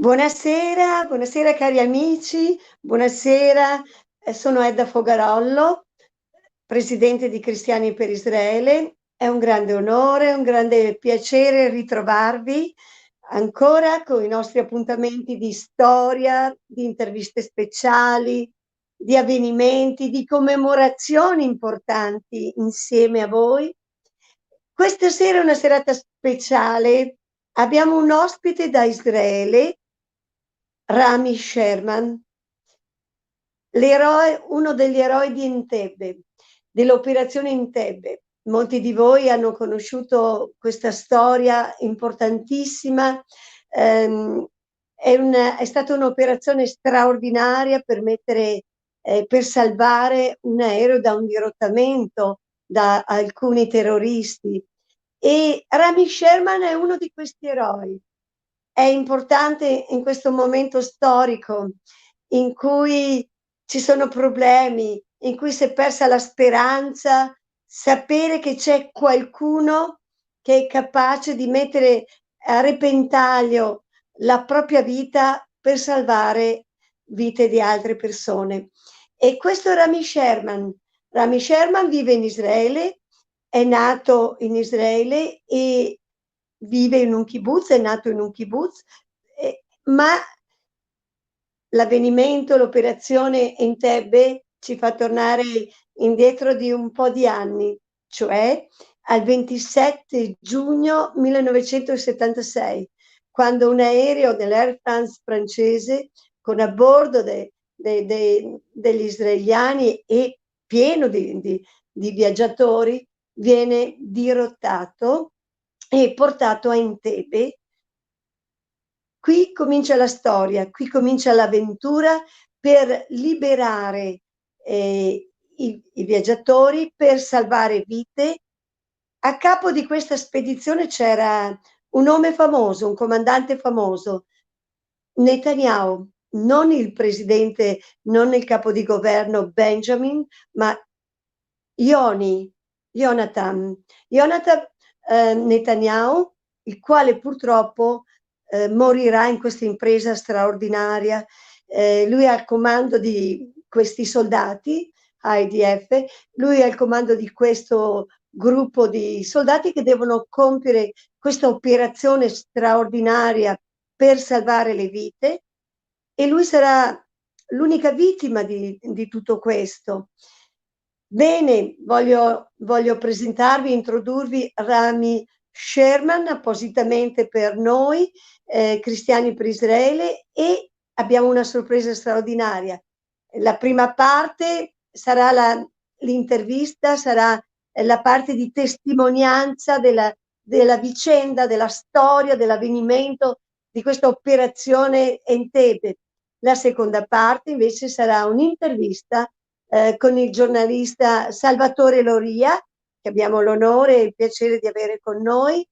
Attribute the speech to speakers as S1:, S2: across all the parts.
S1: Buonasera, buonasera cari amici, buonasera, sono Edda Fogarollo, presidente di Cristiani per Israele. È un grande onore, un grande piacere ritrovarvi ancora con i nostri appuntamenti di storia, di interviste speciali, di avvenimenti, di commemorazioni importanti insieme a voi. Questa sera è una serata speciale, abbiamo un ospite da Israele, Rami Sherman, l'eroe, uno degli eroi di Entebbe, dell'operazione Entebbe. Molti di voi hanno conosciuto questa storia importantissima. È stata un'operazione straordinaria per salvare un aereo da un dirottamento da alcuni terroristi. E Rami Sherman è uno di questi eroi. È importante in questo momento storico in cui ci sono problemi, in cui si è persa la speranza, sapere che c'è qualcuno che è capace di mettere a repentaglio la propria vita per salvare vite di altre persone. E questo è Rami Sherman. Rami Sherman vive in Israele, è nato in Israele e vive in un kibbutz, è nato in un kibbutz, ma l'avvenimento, l'operazione Entebbe ci fa tornare indietro di un po' di anni, cioè al 27 giugno 1976, quando un aereo dell'Air France francese con a bordo degli israeliani e pieno di viaggiatori viene dirottato e portato a Entebbe. Qui comincia la storia, qui comincia l'avventura per liberare i viaggiatori, per salvare vite. A capo di questa spedizione c'era un nome famoso, un comandante famoso, Netanyahu, non il presidente, non il capo di governo Benjamin, ma Jonathan Netanyahu, il quale purtroppo morirà in questa impresa straordinaria. Lui è al comando di questi soldati, IDF, lui è al comando di questo gruppo di soldati che devono compiere questa operazione straordinaria per salvare le vite, e lui sarà l'unica vittima di tutto questo. Bene, voglio presentarvi, introdurvi Rami Sherman appositamente per noi, Cristiani per Israele, e abbiamo una sorpresa straordinaria. La prima parte sarà l'intervista, sarà la parte di testimonianza della vicenda, della storia, dell'avvenimento di questa operazione Entebbe. La seconda parte invece sarà un'intervista con il giornalista Salvatore Loria, che abbiamo l'onore e il piacere di avere con noi.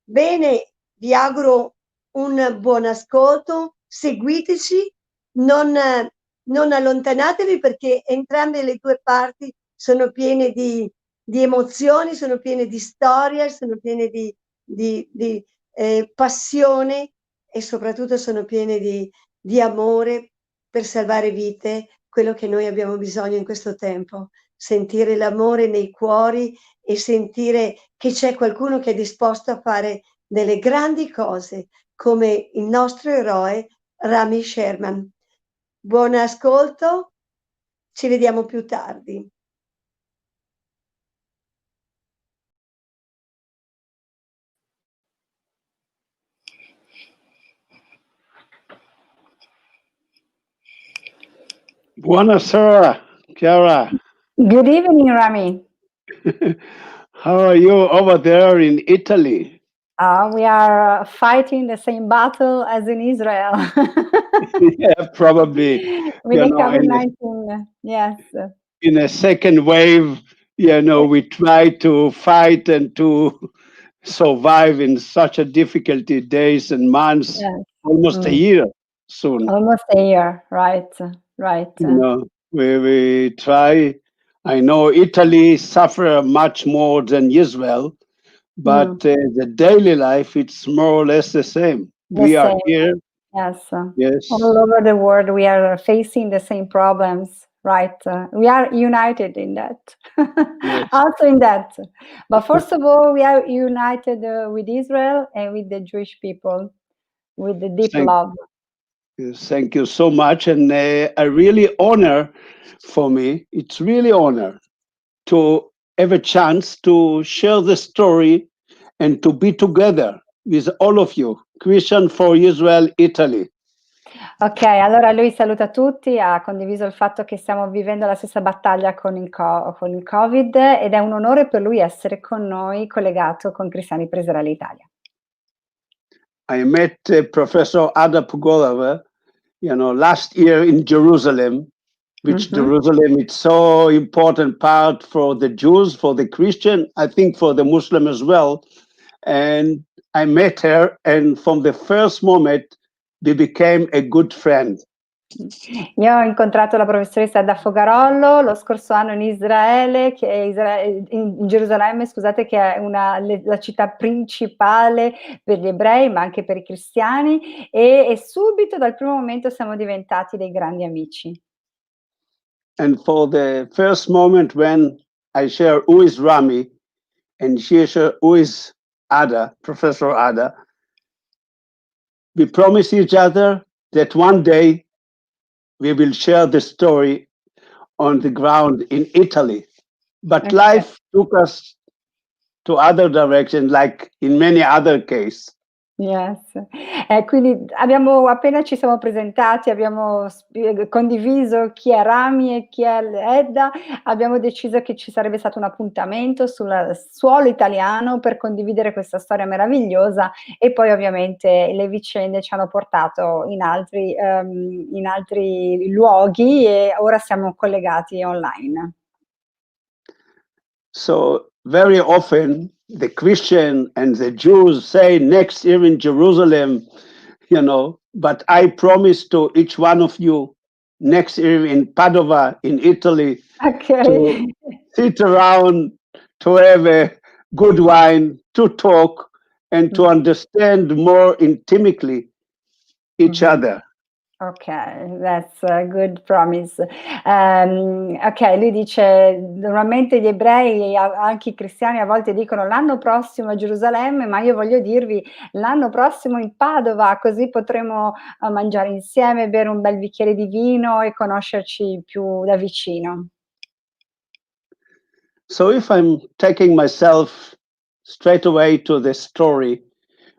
S1: Bene, vi auguro un buon ascolto, seguiteci, non allontanatevi, perché entrambe le due parti sono piene di emozioni, sono piene di storia, sono piene di passione, e soprattutto sono piene di amore per salvare vite, quello che noi abbiamo bisogno in questo tempo, sentire l'amore nei cuori e sentire che c'è qualcuno che è disposto a fare delle grandi cose, come il nostro eroe Rami Sherman. Buon ascolto, ci vediamo più tardi.
S2: Buonasera, Chiara.
S3: Good evening, Rami.
S2: How are you over there in Italy?
S3: We are fighting the same battle as in Israel.
S2: Yeah, probably.
S3: With the COVID-19, yes.
S2: In a second wave, we try to fight and to survive in such a difficulty days and months,
S3: Yes.
S2: almost a year soon.
S3: Almost a year, right.
S2: We try. I know Italy suffer much more than Israel, but the daily life, it's more or less the same. We are here
S3: Yes.
S2: Yes.
S3: All over the world, we are facing the same problems, right? We are united in that.
S2: Yes.
S3: Also in that. But first of all, we are united with Israel and with the Jewish people, with the deep
S2: Thank
S3: love.
S2: Yes, thank you so much, and a really honor for me. It's really honor to have a chance to share the story and to be together with all of you, Christian for Israel, Italy.
S3: Ok, allora lui saluta tutti, ha condiviso il fatto che stiamo vivendo la stessa battaglia con con il Covid ed è un onore per lui essere con noi, collegato con Cristiani per Israele Italia.
S2: I met Professor Ada Pugolova, last year in Jerusalem, which Jerusalem is so important part for the Jews, for the Christian, I think for the Muslim as well. And I met her, and from the first moment, we became a good friend.
S3: Io ho incontrato la professoressa da Fogarollo lo scorso anno in Israele, che è in Gerusalemme, scusate, che è la città principale per gli ebrei, ma anche per i cristiani, e subito dal primo momento siamo diventati dei grandi amici.
S2: And for the first moment when I share who is Rami and she share who is Ada, Professor Ada, we promise each other that one day we will share the story on the ground in Italy. But
S3: Okay.
S2: life took us to other directions, like in many other cases.
S3: Yes. Quindi appena ci siamo presentati, abbiamo condiviso chi è Rami e chi è Edda, abbiamo deciso che ci sarebbe stato un appuntamento sul suolo italiano per condividere questa storia meravigliosa e poi ovviamente le vicende ci hanno portato in altri luoghi e ora siamo collegati online.
S2: So very often the Christian and the Jews say next year in Jerusalem, but I promise to each one of you next year in Padova, in Italy,
S3: Okay.
S2: to sit around, to have a good wine, to talk, and to understand more intimately each other.
S3: Okay, that's a good promise. Okay, lui dice: "Normalmente gli ebrei, anche i cristiani a volte dicono l'anno prossimo a Gerusalemme, ma io voglio dirvi l'anno prossimo in Padova, così potremo, mangiare insieme, bere un bel bicchiere di vino e conoscerci più da vicino."
S2: So if I'm taking myself straight away to the story,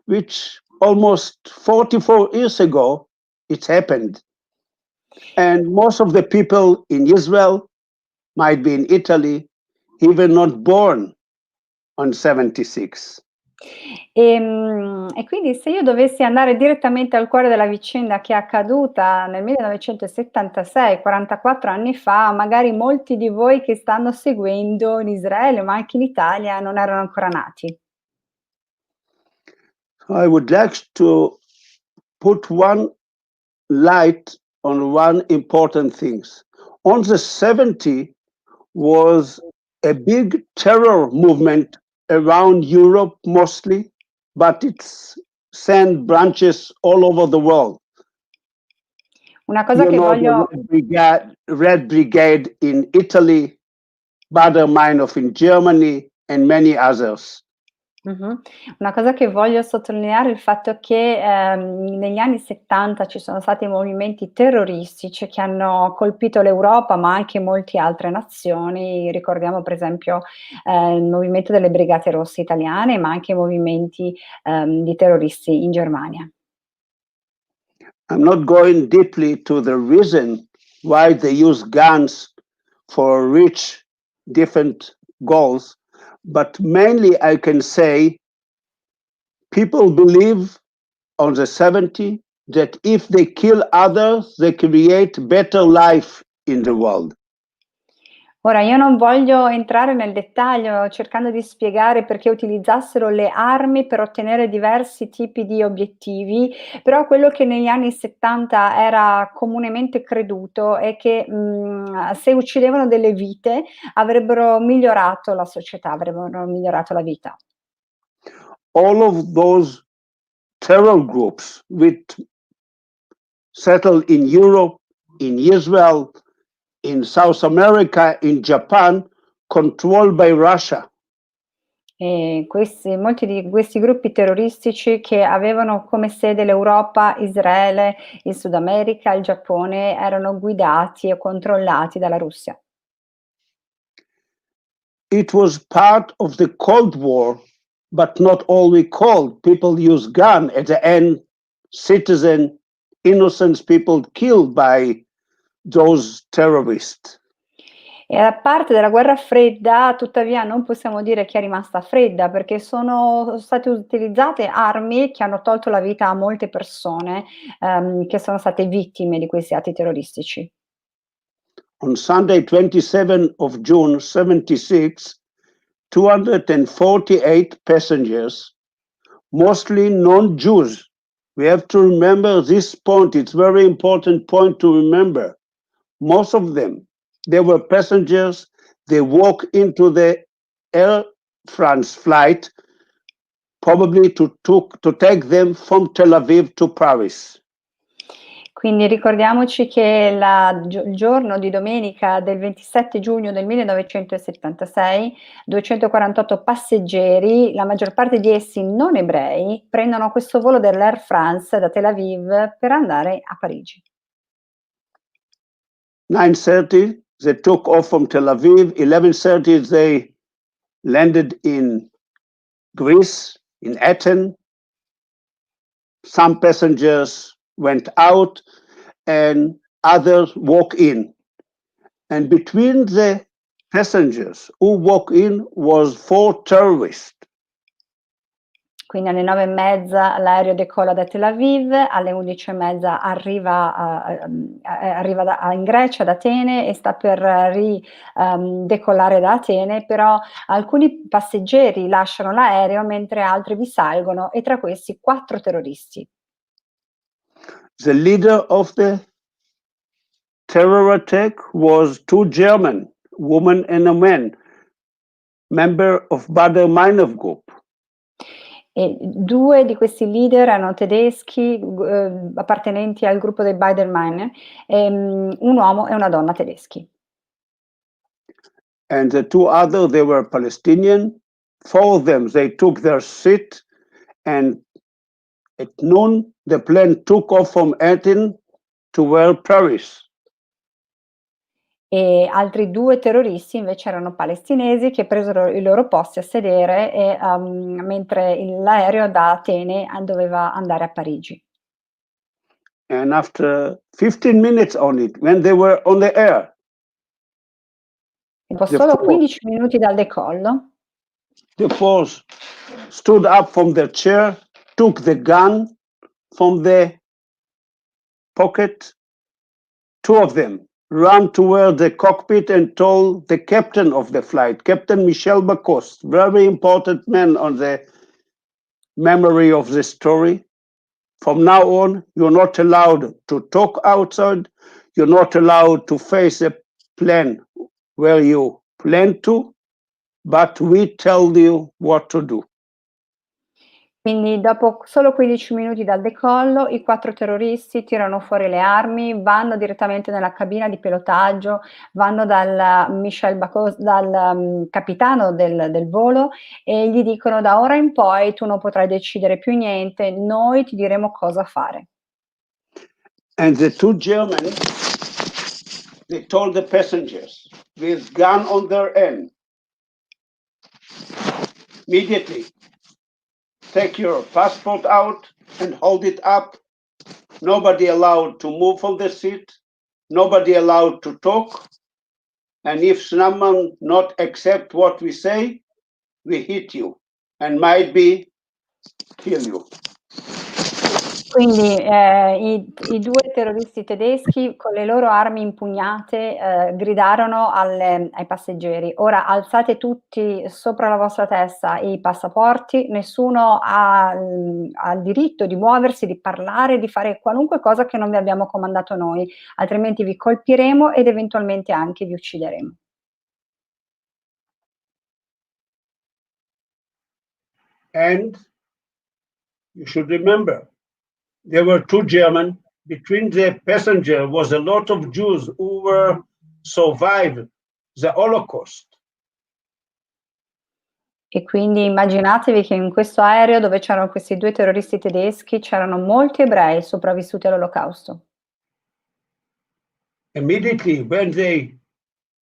S2: which almost 44 years ago, it happened. And most of the people in Israel might be in Italy, even not born on 76.
S3: E quindi se io dovessi andare direttamente al cuore della vicenda che è accaduta nel 1976, 44 anni fa, magari molti di voi che stanno seguendo in Israele, ma anche in Italia, non erano ancora nati.
S2: I would like to put one light on one important thing. On the 70 was a big terror movement around Europe mostly, but it's sent branches all over the world.
S3: Una cosa che voglio...
S2: The Red Brigade in Italy, Bader-Meinhof in Germany, and many others.
S3: Una cosa che voglio sottolineare è il fatto che negli anni 70 ci sono stati movimenti terroristici che hanno colpito l'Europa, ma anche molte altre nazioni. Ricordiamo per esempio il movimento delle Brigate Rosse italiane, ma anche movimenti di terroristi in Germania.
S2: I'm not going deeply to the reason why they use guns for reach different goals, but mainly I can say people believe on the 70 that if they kill others, they create better life in the world.
S3: Ora, io non voglio entrare nel dettaglio cercando di spiegare perché utilizzassero le armi per ottenere diversi tipi di obiettivi, però quello che negli anni 70 era comunemente creduto è che se uccidevano delle vite avrebbero migliorato la società, avrebbero migliorato la vita.
S2: All of those terror groups with settled in Europe, in Israel, in South America, in Japan, controlled by Russia.
S3: E molti di questi gruppi terroristici che avevano come sede l'Europa, Israele, il Sud America, il Giappone, erano guidati e controllati dalla Russia.
S2: It was part of the Cold War, but not only cold. People used guns. At the end, citizen, innocent people killed by those terrorists.
S3: Era parte della guerra fredda, tuttavia non possiamo dire che è rimasta fredda, perché sono state utilizzate armi che hanno tolto la vita a molte persone, che sono state vittime di questi atti terroristici.
S2: On Sunday, 27 of June 76, 248 passengers, mostly non-Jews. We have to remember this point. It's a very important point to remember. Most of them, they were passengers. They walk into the Air France flight, probably to take them from Tel Aviv to Paris.
S3: Quindi ricordiamoci che il giorno di domenica del 27 giugno del 1976, 248 passeggeri, la maggior parte di essi non ebrei, prendono questo volo dell'Air France da Tel Aviv per andare a Parigi.
S2: 9:30, they took off from Tel Aviv. 11:30, they landed in Greece, in Athens. Some passengers went out and others walk in. And between the passengers who walk in was 4 terrorists.
S3: Quindi alle 9:30 l'aereo decolla da Tel Aviv, alle 11:30 arriva in Grecia, ad Atene, e sta per decollare da Atene, però alcuni passeggeri lasciano l'aereo mentre altri vi salgono, e tra questi 4 terroristi.
S2: The leader of the terror attack was 2 German, woman and a man, member of Baader-Meinhof group.
S3: E 2 di questi leader erano tedeschi, appartenenti al gruppo dei Baader-Meinhof, un uomo e una donna tedeschi.
S2: And the 2 others, they were Palestinian. 4 of them, they took their seat, and at noon, the plane took off from Athens to Paris.
S3: E altri 2 terroristi invece erano palestinesi che presero i loro posti a sedere, e mentre l'aereo da Atene doveva andare a Parigi.
S2: And after 15 minutes on it, when they were on the air,
S3: Dopo
S2: The
S3: solo
S2: four.
S3: 15 minuti dal decollo,
S2: the 4 stood up from their chair, took the gun from the pocket. 2 of them ran toward the cockpit and told the captain of the flight, Captain Michel Bacoste, very important man on the memory of the story. From now on, you're not allowed to talk outside. You're not allowed to face a plane where you plan to, but we tell you what to do.
S3: quindi dopo solo 15 minuti dal decollo, i 4 terroristi tirano fuori le armi, vanno direttamente nella cabina di pilotaggio, vanno dal Michel Bacoste, dal capitano del volo, e gli dicono: da ora in poi tu non potrai decidere più niente, noi ti diremo cosa fare.
S2: And the 2 Germans, they told the passengers with gun on their end, immediately take your passport out and hold it up. Nobody allowed to move from the seat. Nobody allowed to talk. And if someone not accept what we say, we hit you and might be kill you.
S3: Quindi i 2 terroristi tedeschi con le loro armi impugnate gridarono ai passeggeri: ora alzate tutti sopra la vostra testa i passaporti, nessuno ha il diritto di muoversi, di parlare, di fare qualunque cosa che non vi abbiamo comandato noi, altrimenti vi colpiremo ed eventualmente anche vi uccideremo.
S2: And you should remember, there were 2 German, between the passenger was a lot of Jews who were survived the Holocaust.
S3: E quindi immaginatevi che in questo aereo dove c'erano questi 2 terroristi tedeschi, c'erano molti ebrei sopravvissuti all'Olocausto.
S2: Immediately when they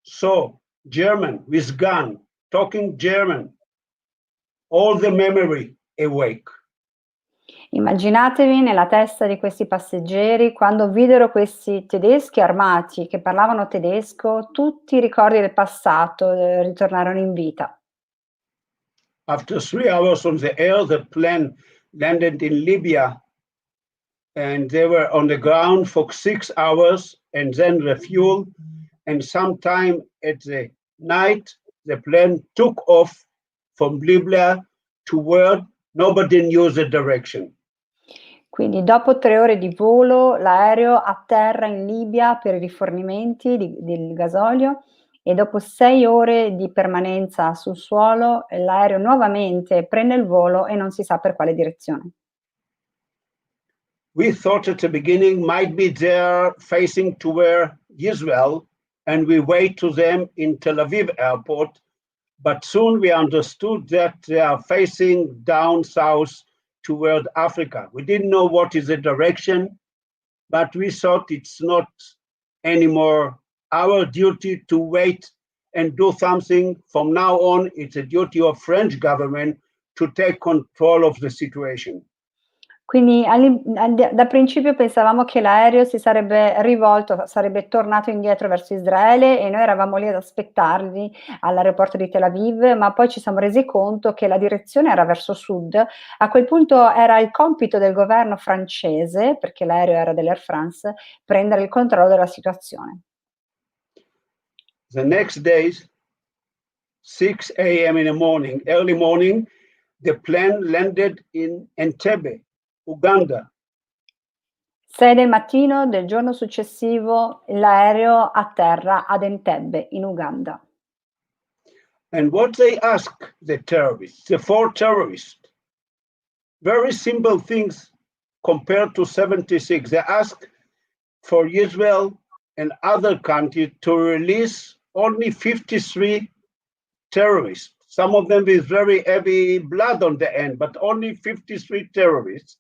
S2: saw German with gun, talking German, all the memory awake.
S3: Immaginatevi nella testa di questi passeggeri, quando videro questi tedeschi armati che parlavano tedesco, tutti i ricordi del passato, ritornarono in vita.
S2: After 3 hours on the air, the plane landed in Libya, and they were on the ground for 6 hours and then refueled. And sometime at the night, the plane took off from Libya to where nobody knew the direction.
S3: Quindi dopo 3 ore di volo, l'aereo atterra in Libia per i rifornimenti del gasolio e dopo 6 ore di permanenza sul suolo, l'aereo nuovamente prende il volo e non si sa per quale direzione.
S2: We thought at the beginning might be there facing toward Israel, and we wait to them in Tel Aviv airport, but soon we understood that they are facing down south toward Africa. We didn't know what is the direction, but we thought it's not anymore our duty to wait and do something. From now on, it's a duty of French government to take control of the situation.
S3: Quindi da principio pensavamo che l'aereo si sarebbe rivolto, sarebbe tornato indietro verso Israele e noi eravamo lì ad aspettarli all'aeroporto di Tel Aviv, ma poi ci siamo resi conto che la direzione era verso sud. A quel punto era il compito del governo francese, perché l'aereo era dell'Air France, prendere il controllo della situazione.
S2: The next day, 6 a.m. in the morning, early morning, the plane landed in Entebbe, Uganda.
S3: 6 del mattino del giorno successivo l'aereo atterra ad Entebbe, in Uganda.
S2: And what they asked the terrorists, the 4 terrorists, very simple things compared to 76. They asked for Israel and other countries to release only 53 terrorists. Some of them with very heavy blood on the end, but only 53 terrorists.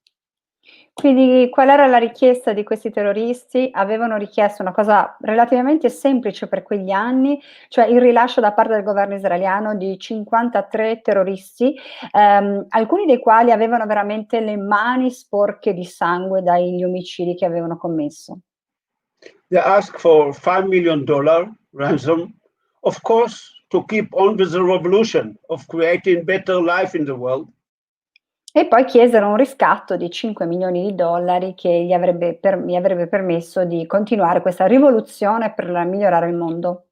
S3: Quindi qual era la richiesta di questi terroristi? Avevano richiesto una cosa relativamente semplice per quegli anni, cioè il rilascio da parte del governo israeliano di 53 terroristi, alcuni dei quali avevano veramente le mani sporche di sangue dagli omicidi che avevano commesso.
S2: They asked for $5 million ransom, of course, to keep on with the revolution of creating better life in the world.
S3: E poi chiesero un riscatto di 5 milioni di dollari che gli avrebbe permesso di continuare questa rivoluzione per migliorare il mondo.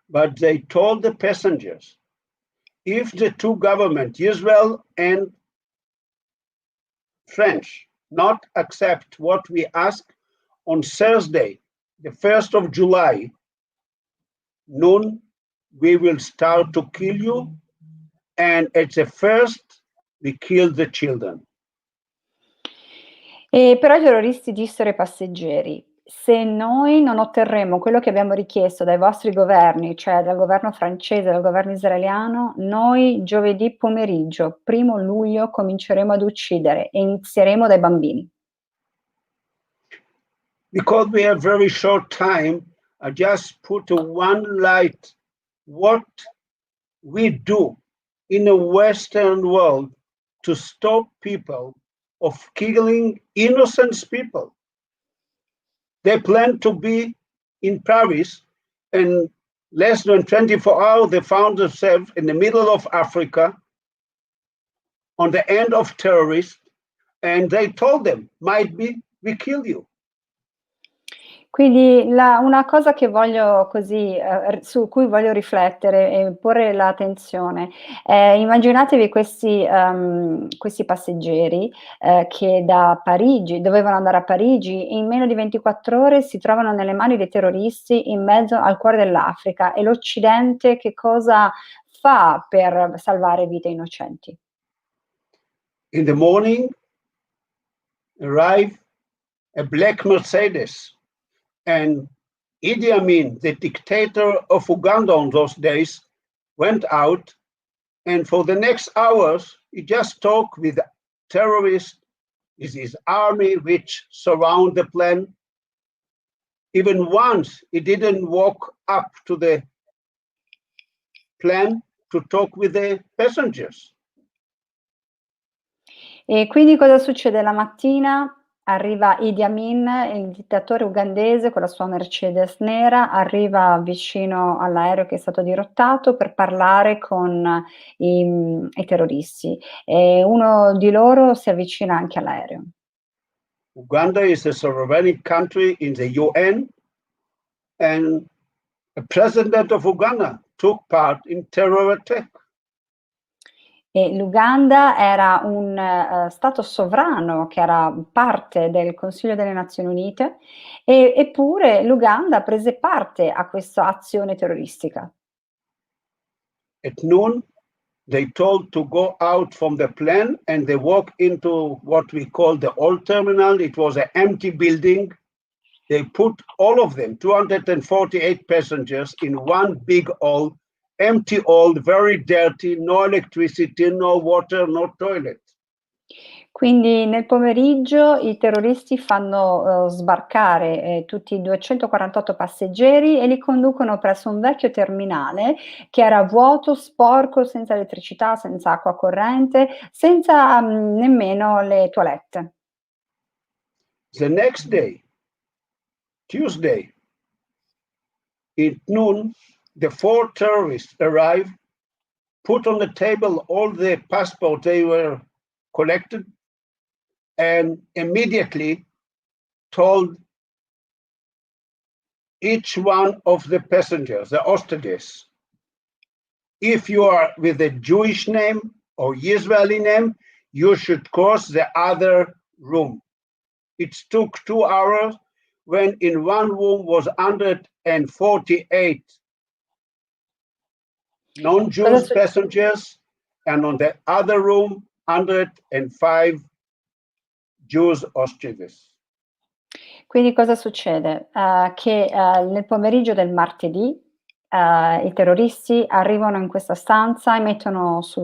S2: But they told the passengers, if the 2 governments, Israel and French, not accept what we ask on Thursday, the 1st of July, noon, we will start to kill you, and at the first, we kill the children.
S3: E però i terroristi dissero ai passeggeri: se noi non otterremo quello che abbiamo richiesto dai vostri governi, cioè dal governo francese e dal governo israeliano, noi giovedì pomeriggio, 1° luglio, cominceremo ad uccidere e inizieremo dai bambini.
S2: Because we have very short time, I just put one light what we do in the Western world to stop people of killing innocent people. They plan to be in Paris, and less than 24 hours they found themselves in the middle of Africa on the end of terrorists, and they told them, might be we kill you.
S3: Quindi una cosa che voglio così, su cui voglio riflettere e porre l'attenzione, immaginatevi questi passeggeri, che da Parigi dovevano andare a Parigi e in meno di 24 ore si trovano nelle mani dei terroristi in mezzo al cuore dell'Africa, e l'Occidente che cosa fa per salvare vite innocenti?
S2: In the morning, arrive a black Mercedes. And Idi Amin, the dictator of Uganda on those days, went out, and for the next hours, he just talked with terrorists, with his army, which surround the plane. Even once, he didn't walk up to the plane to talk with the passengers.
S3: E quindi cosa succede? La mattina arriva Idi Amin, il dittatore ugandese, con la sua Mercedes nera, arriva vicino all'aereo che è stato dirottato per parlare con i terroristi, e uno di loro si avvicina anche all'aereo.
S2: Uganda is a sovereign country in the UN, and the president of Uganda took part in terror attack.
S3: E l'Uganda era un stato sovrano che era parte del Consiglio delle Nazioni Unite, eppure l'Uganda prese parte a questa azione terroristica.
S2: At noon, they told to go out from the plane and they walk into what we call the old terminal. It was an empty building. They put all of them, 248 passengers, in one big hall, empty hall, very dirty, no electricity, no water, no toilet.
S3: Quindi nel pomeriggio i terroristi fanno sbarcare tutti i 248 passeggeri e li conducono presso un vecchio terminale che era vuoto, sporco, senza elettricità, senza acqua corrente, senza nemmeno le toilette.
S2: The next day, Tuesday, at noon, the 4 terrorists arrived, put on the table all the passports they were collected, and immediately told each one of the passengers, the hostages, if you are with a Jewish name or Israeli name, you should cross the other room. It took 2 hours when in one room was 148 non-Jewish passengers, and on the other room, 105 Jews hostages.
S3: Quindi cosa succede? Che nel pomeriggio del martedì i terroristi arrivano in questa stanza e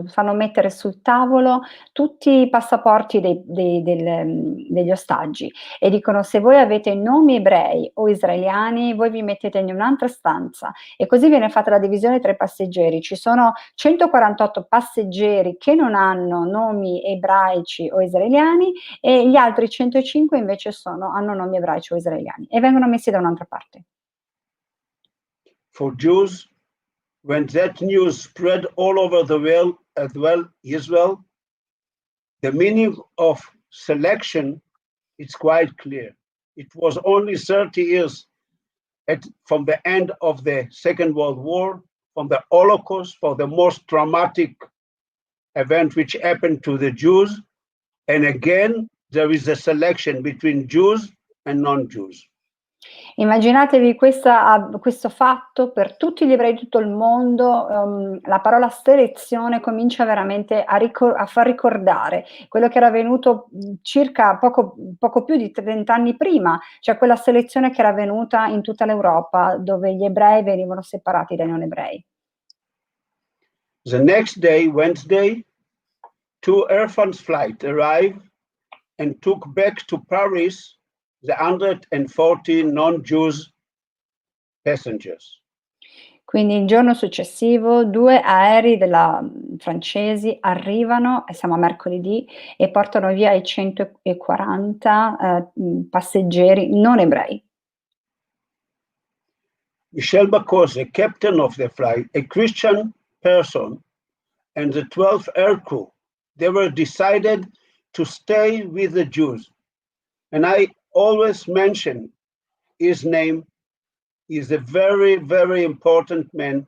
S3: fanno mettere sul tavolo tutti i passaporti degli ostaggi e dicono: se voi avete nomi ebrei o israeliani, voi vi mettete in un'altra stanza, e così viene fatta la divisione tra i passeggeri. Ci sono 148 passeggeri che non hanno nomi ebraici o israeliani e gli altri 105 invece hanno nomi ebraici o israeliani e vengono messi da un'altra parte.
S2: For Jews, when that news spread all over the world, as well Israel, the meaning of selection is quite clear. It was only 30 years from the end of the Second World War, from the Holocaust, for the most traumatic event which happened to the Jews. And again, there is a selection between Jews and non-Jews.
S3: Immaginatevi questo fatto per tutti gli ebrei di tutto il mondo. La parola selezione comincia veramente a far ricordare quello che era avvenuto circa poco più di 30 anni prima, cioè quella selezione che era avvenuta in tutta l'Europa, dove gli ebrei venivano separati dai non ebrei.
S2: The next day, Wednesday, 2 Air France flights arrived and took back to Paris the 140 non-Jews passengers.
S3: Quindi il giorno successivo 2 aerei francesi arrivano, e siamo a mercoledì, e portano via i 140 passeggeri non ebrei.
S2: Michel Bacos, the captain of the flight, a Christian person, and the 12 air crew, they were decided to stay with the Jews. And I always mention his name. He's a very, very important man.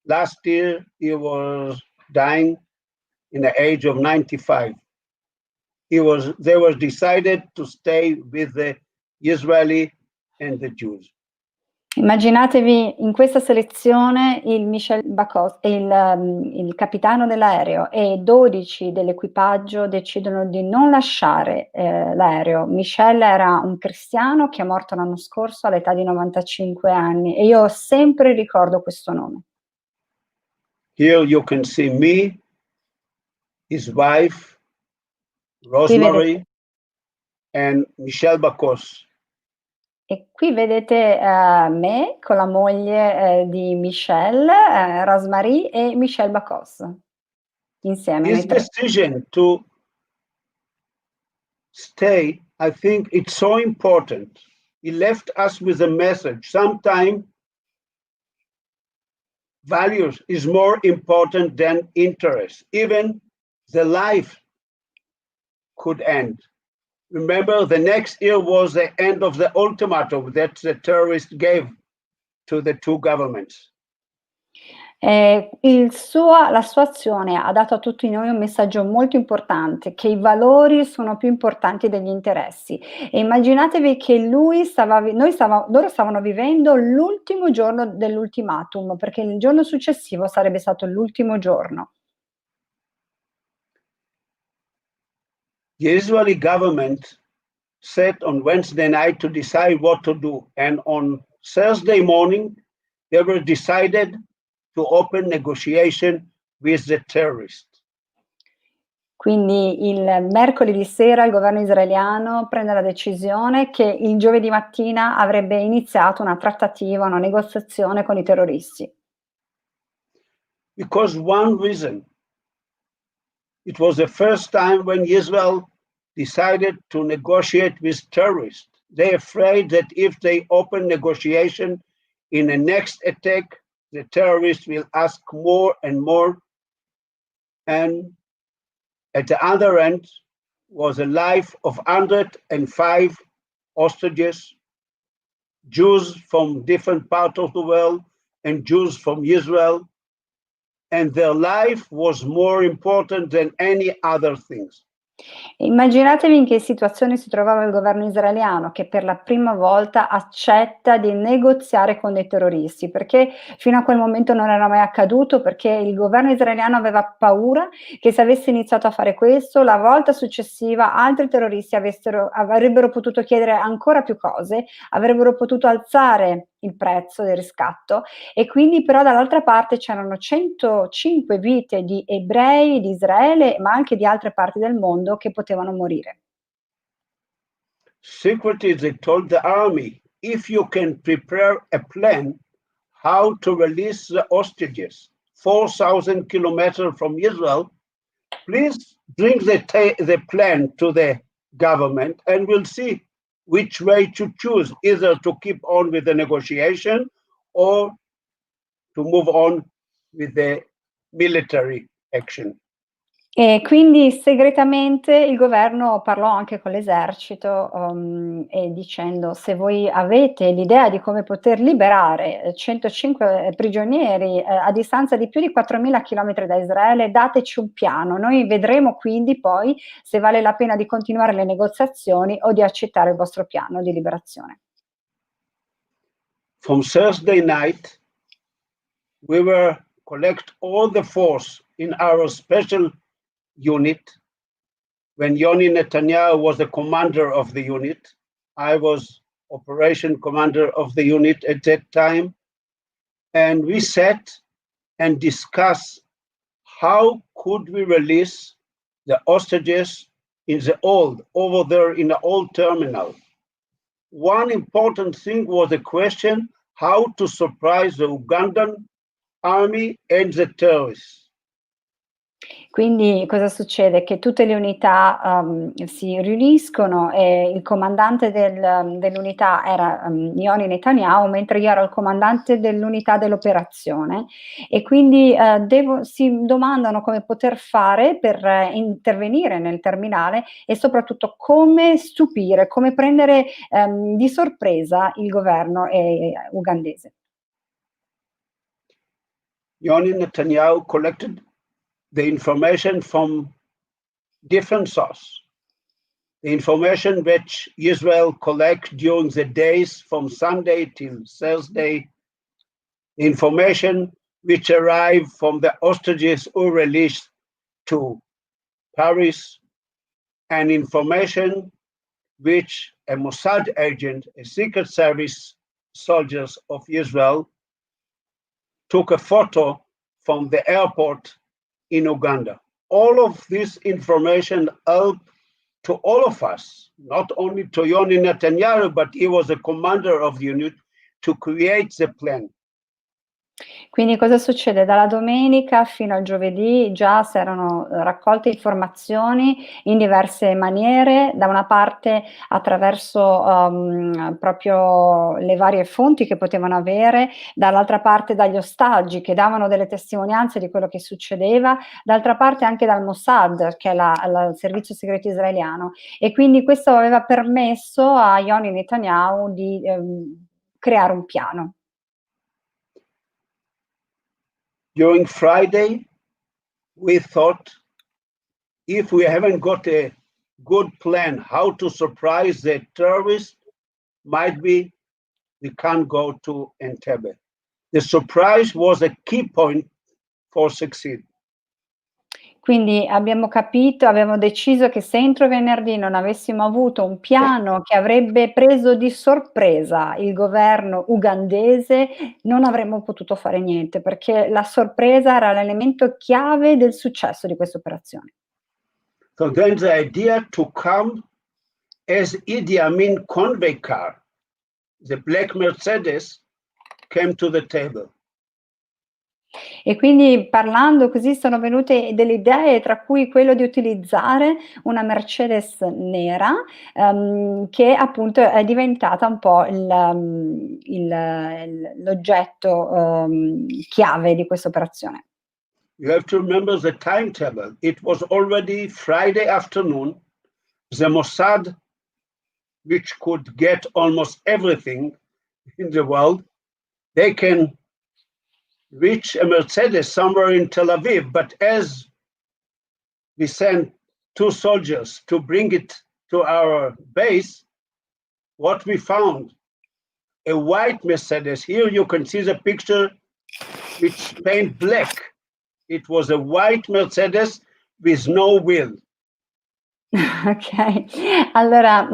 S2: Last year, he was dying in the age of 95. They were decided to stay with the Israeli and the Jews.
S3: Immaginatevi in questa selezione il capitano dell'aereo e 12 dell'equipaggio decidono di non lasciare l'aereo. Michel era un cristiano che è morto l'anno scorso all'età di 95 anni e io sempre ricordo questo nome.
S2: Here you can see me, his wife, Rosemary, and Michel Bacos.
S3: E qui vedete me con la moglie di Michel, Rosemary e Michel Bacos, insieme.
S2: His decision to stay, I think it's so important. He left us with a message. Sometimes values is more important than interest. Even the life could end. Remember, the next year was the end of the ultimatum that the terrorists gave to the two governments.
S3: La sua azione ha dato a tutti noi un messaggio molto importante, che i valori sono più importanti degli interessi. E immaginatevi che loro stavano vivendo l'ultimo giorno dell'ultimatum, perché il giorno successivo sarebbe stato l'ultimo giorno.
S2: The Israeli government set on Wednesday night to decide what to do, and on Thursday morning they were decided to open negotiation with the terrorists.
S3: Quindi il mercoledì sera il governo israeliano prende la decisione che il giovedì mattina avrebbe iniziato una trattativa, una negoziazione con i terroristi.
S2: Because one reason, it was the first time when Israel decided to negotiate with terrorists. They're afraid that if they open negotiation in the next attack, the terrorists will ask more and more. And at the other end was a life of 105 hostages, Jews from different parts of the world and Jews from Israel. And their life was more important than any other things.
S3: Immaginatevi in che situazione si trovava il governo israeliano che per la prima volta accetta di negoziare con dei terroristi, perché fino a quel momento non era mai accaduto, perché il governo israeliano aveva paura che se avesse iniziato a fare questo, la volta successiva altri terroristi avrebbero potuto chiedere ancora più cose, avrebbero potuto alzare il prezzo del riscatto e quindi però dall'altra parte c'erano 105 vite di ebrei di Israele, ma anche di altre parti del mondo che potevano morire.
S2: Secretly, they told the army, if you can prepare a plan how to release the hostages 4,000 kilometers from Israel, please bring the plan to the government and we'll see which way to choose, either to keep on with the negotiation or to move on with the military action.
S3: E quindi segretamente il governo parlò anche con l'esercito e dicendo se voi avete l'idea di come poter liberare 105 prigionieri a distanza di più di 4.000 chilometri da Israele, dateci un piano. Noi vedremo quindi poi se vale la pena di continuare le negoziazioni o di accettare il vostro piano di liberazione.
S2: From Thursday night, we were collect all the force in our special unit. When Yoni Netanyahu was the commander of the unit, I was operation commander of the unit at that time. And we sat and discussed how could we release the hostages over there in the old terminal. One important thing was the question how to surprise the Ugandan army and the terrorists.
S3: Quindi cosa succede? Che tutte le unità si riuniscono e il comandante dell'unità era Yoni Netanyahu, mentre io ero il comandante dell'unità dell'operazione e quindi si domandano come poter fare per intervenire nel terminale e soprattutto come stupire, come prendere di sorpresa il governo ugandese.
S2: Yoni Netanyahu collected the information from different sources. the information which Israel collect during the days from Sunday till Thursday, the information which arrive from the hostages who released to Paris, and information which a Mossad agent, a Secret Service soldiers of Israel, took a photo from the airport in Uganda. All of this information helped to all of us, not only to Yoni Netanyahu, but he was the commander of the unit, to create the plan.
S3: Quindi cosa succede? Dalla domenica fino al giovedì già si erano raccolte informazioni in diverse maniere, da una parte attraverso proprio le varie fonti che potevano avere, dall'altra parte dagli ostaggi che davano delle testimonianze di quello che succedeva, d'altra parte anche dal Mossad, che è il servizio segreto israeliano, e quindi questo aveva permesso a Yoni Netanyahu di creare un piano.
S2: During Friday, we thought, if we haven't got a good plan how to surprise the terrorists, might be we can't go to Entebbe. The surprise was a key point for succeed.
S3: Quindi abbiamo deciso che se entro venerdì non avessimo avuto un piano che avrebbe preso di sorpresa il governo ugandese, non avremmo potuto fare niente, perché la sorpresa era l'elemento chiave del successo di questa operazione.
S2: So then the idea to come as Idi Amin convoy car, the black Mercedes, came to the table.
S3: E quindi parlando così sono venute delle idee, tra cui quello di utilizzare una Mercedes nera, che appunto è diventata un po' l'oggetto chiave di questa operazione.
S2: You have to remember the timetable. It was already Friday afternoon. The Mossad, which could get almost everything in the world, they can reach a Mercedes somewhere in Tel Aviv. But as we sent 2 soldiers to bring it to our base, what we found, a white Mercedes. Here you can see the picture, which paint black. It was a white Mercedes with no wheel.
S3: Ok, allora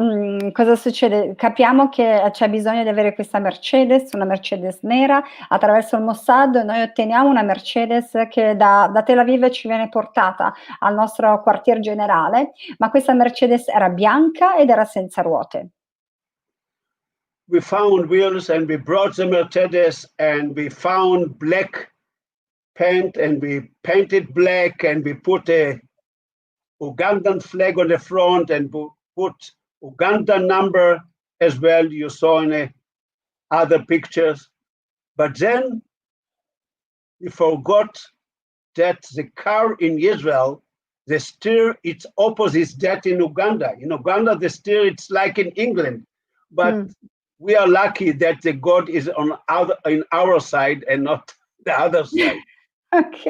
S3: cosa succede? Capiamo che c'è bisogno di avere questa Mercedes, una Mercedes nera. Attraverso il Mossad noi otteniamo una Mercedes che da Tel Aviv ci viene portata al nostro quartier generale, ma questa Mercedes era bianca ed era senza ruote.
S2: We found wheels and we brought the Mercedes and we found black paint and we painted black and we put a Ugandan flag on the front and put Ugandan number as well. You saw in other pictures. But then we forgot that the car in Israel, the steer, it's opposite that in Uganda. In Uganda, the steer, it's like in England. But we are lucky that the God is on our side and not the other side.
S3: Ok,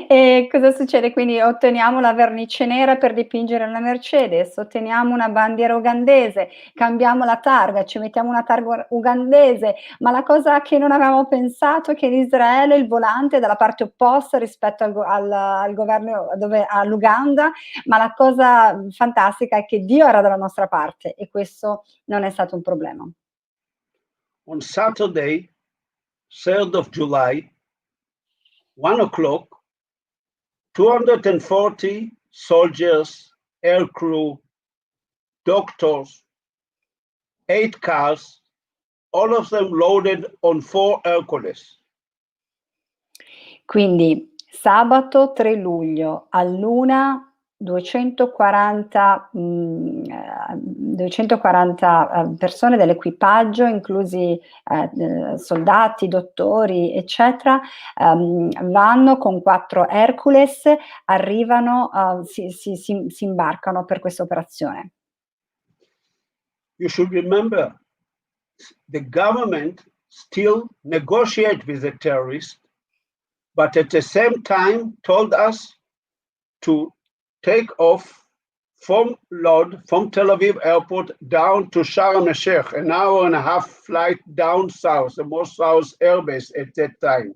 S3: e cosa succede? Quindi otteniamo la vernice nera per dipingere la Mercedes, otteniamo una bandiera ugandese, cambiamo la targa, ci mettiamo una targa ugandese, ma la cosa che non avevamo pensato è che in Israele il volante è dalla parte opposta rispetto al governo, all'Uganda, ma la cosa fantastica è che Dio era dalla nostra parte e questo non è stato un problema.
S2: On Saturday, 3rd of July, 1 o'clock, 240 soldiers, air crew, doctors, 8 cars, all of them loaded on 4 Hercules.
S3: Quindi sabato 3 luglio all'1 240 persone dell'equipaggio, inclusi soldati, dottori, eccetera, vanno con 4 Hercules, arrivano, si imbarcano per questa operazione.
S2: You should remember, the government still negotiates with the terrorists, but at the same time told us to take off from Tel Aviv airport down to Sharm el-Sheikh, an hour and a half flight down south, the most south airbase at that time.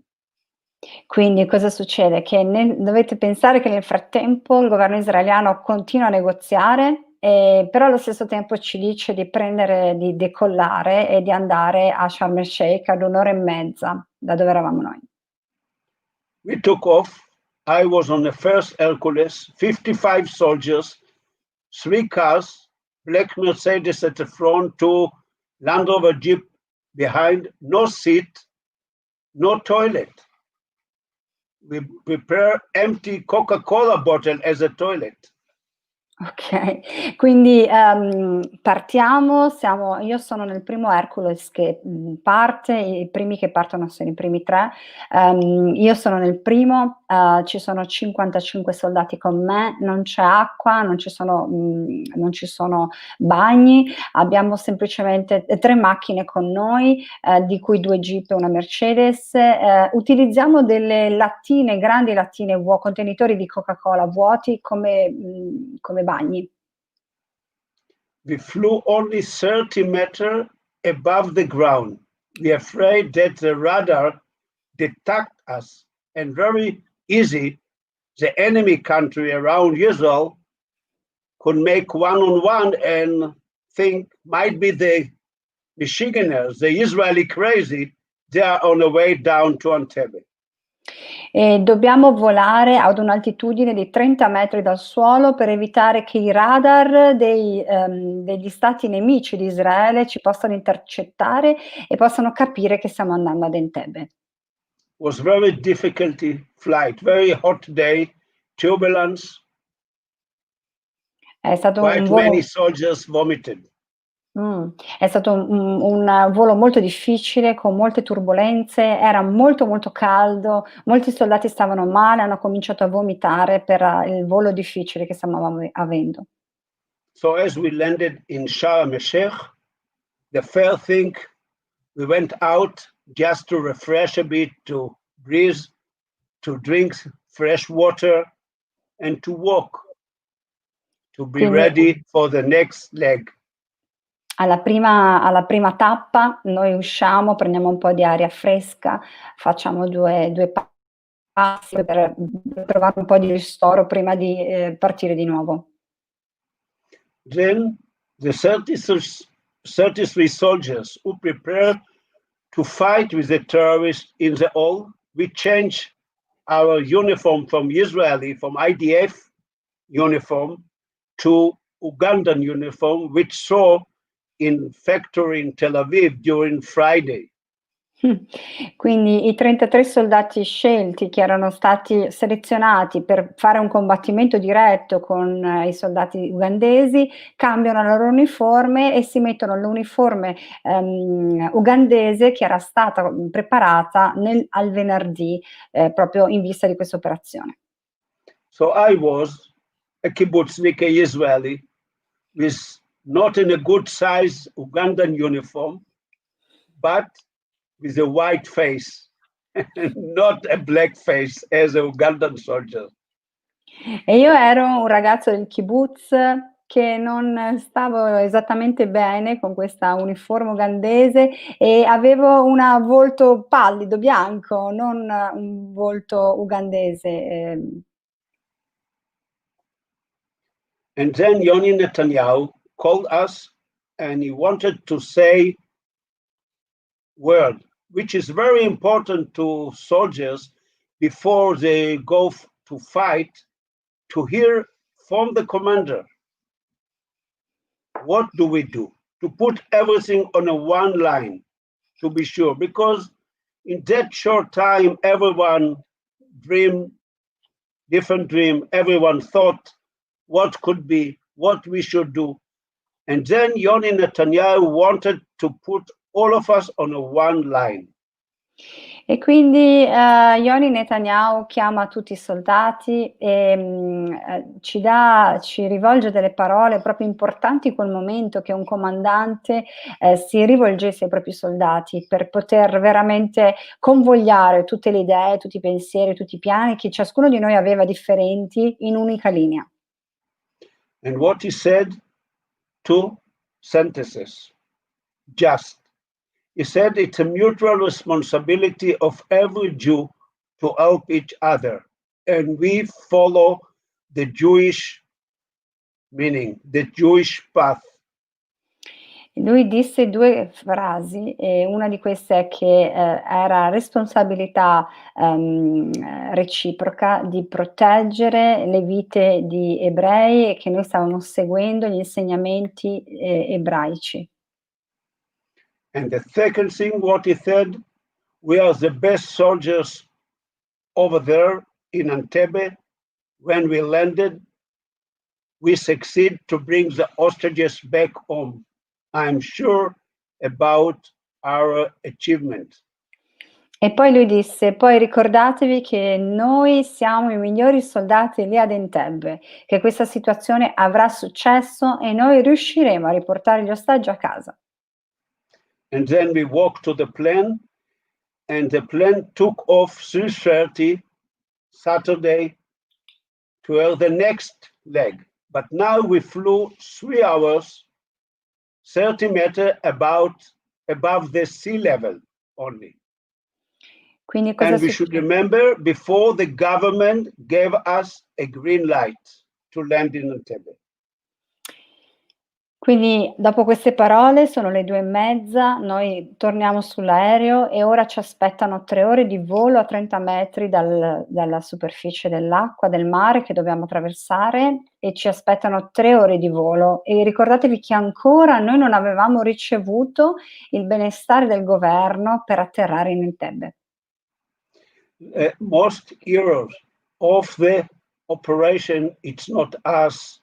S3: Quindi cosa succede? Che dovete pensare che nel frattempo il governo israeliano continua a negoziare, però allo stesso tempo ci dice di decollare e di andare a Sharm el-Sheikh ad 1 ora e mezza da dove eravamo noi.
S2: We took off. I was on the first Hercules, 55 soldiers, 3 cars, black Mercedes at the front, 2 Land Rover Jeep behind, no seat, no toilet. We prepare empty Coca-Cola bottle as a toilet.
S3: Okay, quindi, partiamo, io sono nel primo Hercules che, parte, i primi che partono sono i primi 3, io sono nel primo, ci sono 55 soldati con me, non c'è acqua, non ci sono bagni, abbiamo semplicemente 3 macchine con noi, di cui 2 Jeep e una Mercedes, utilizziamo delle lattine, grandi lattine contenitori di Coca-Cola vuoti come bagni.
S2: We flew only 30 meters above the ground. We are afraid that the radar detect us, and very easy, the enemy country around Israel could make one-on-one and think might be the Michiganders, the Israeli crazy, they are on the way down to Entebbe.
S3: E dobbiamo volare ad un'altitudine di 30 metri dal suolo per evitare che i radar degli stati nemici di Israele ci possano intercettare e possano capire che stiamo andando ad Entebbe.
S2: It was very difficult flight, very hot day, turbulence.
S3: È stato un
S2: Quite
S3: volo
S2: many soldiers vomited.
S3: È stato un volo molto difficile, con molte turbolenze, era molto, molto caldo, molti soldati stavano male, hanno cominciato a vomitare per il volo difficile che stavamo avendo.
S2: So as we landed in Sharm el-Sheikh, the first thing, we went out just to refresh a bit, to breathe, to drink fresh water, and to walk, to be
S3: Quindi
S2: ready for the next leg.
S3: alla prima tappa noi usciamo, prendiamo un po' di aria fresca, facciamo due passi per trovare un po' di ristoro prima di partire di nuovo.
S2: Then the 33 soldiers who prepared to fight with the terrorists in the hall, we changed our uniform from IDF uniform to Ugandan uniform, which saw in factory in Tel Aviv during Friday.
S3: Quindi i 33 soldati scelti che erano stati selezionati per fare un combattimento diretto con i soldati ugandesi cambiano la loro uniforme e si mettono l'uniforme ugandese che era stata preparata al venerdì proprio in vista di questa operazione.
S2: So I was a kibbutznik, a Israeli, with not in a good size Ugandan uniform, but with a white face, not a black face as a Ugandan soldier.
S3: E io ero un ragazzo del kibbutz che non stavo esattamente bene con questa uniforme ugandese e avevo un volto pallido, bianco, non un volto ugandese.
S2: And then Yoni Netanyahu called us and he wanted to say word, which is very important to soldiers before they go to fight, to hear from the commander. What do we do? To put everything on a one line, to be sure, because in that short time, everyone dreamed, different dream, everyone thought what could be, what we should do. And then Yoni Netanyahu wanted to put all of us on a one line.
S3: E quindi Yoni Netanyahu chiama tutti i soldati e ci rivolge delle parole proprio importanti in quel momento, che un comandante si rivolgesse ai propri soldati per poter veramente convogliare tutte le idee, tutti i pensieri, tutti i piani che ciascuno di noi aveva differenti in un'unica linea.
S2: And what he said? 2 sentences. Just. He said it's a mutual responsibility of every Jew to help each other. And we follow the Jewish meaning, the Jewish path.
S3: Lui disse 2 frasi e una di queste è che, era responsabilità, reciproca di proteggere le vite di ebrei e che noi stavamo seguendo gli insegnamenti, ebraici.
S2: And the second thing, what he said, we are the best soldiers over there in Entebbe. When we landed, we succeed to bring the hostages back home. I'm sure about our achievement.
S3: E poi lui disse: "Poi ricordatevi che noi siamo i migliori soldati lì ad Entebbe, che questa situazione avrà successo e noi riusciremo a riportare gli ostaggi a casa".
S2: And then we walked to the plane, and the plane took off 3:30 Saturday to the next leg. But now we flew 3 hours, 30 meters above the sea level only.
S3: Quindi cosa
S2: And we should remember, before the government gave us a green light to land in Entebbe.
S3: Quindi dopo queste parole sono le 2:30, noi torniamo sull'aereo e ora ci aspettano 3 ore di volo a 30 metri dalla superficie dell'acqua, del mare che dobbiamo attraversare e ci aspettano 3 ore di volo e ricordatevi che ancora noi non avevamo ricevuto il benestare del governo per atterrare in Entebbe.
S2: Most heroes of the operation, it's not us,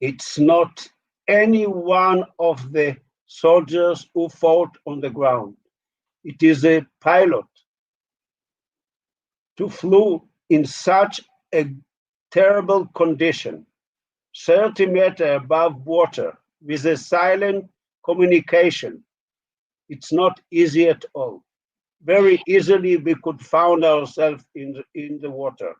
S2: it's not any one of the soldiers who fought on the ground. It is a pilot to flew in such a terrible condition, 30 meters above water, with a silent communication. It's not easy at all. Very easily we could found ourselves in the water.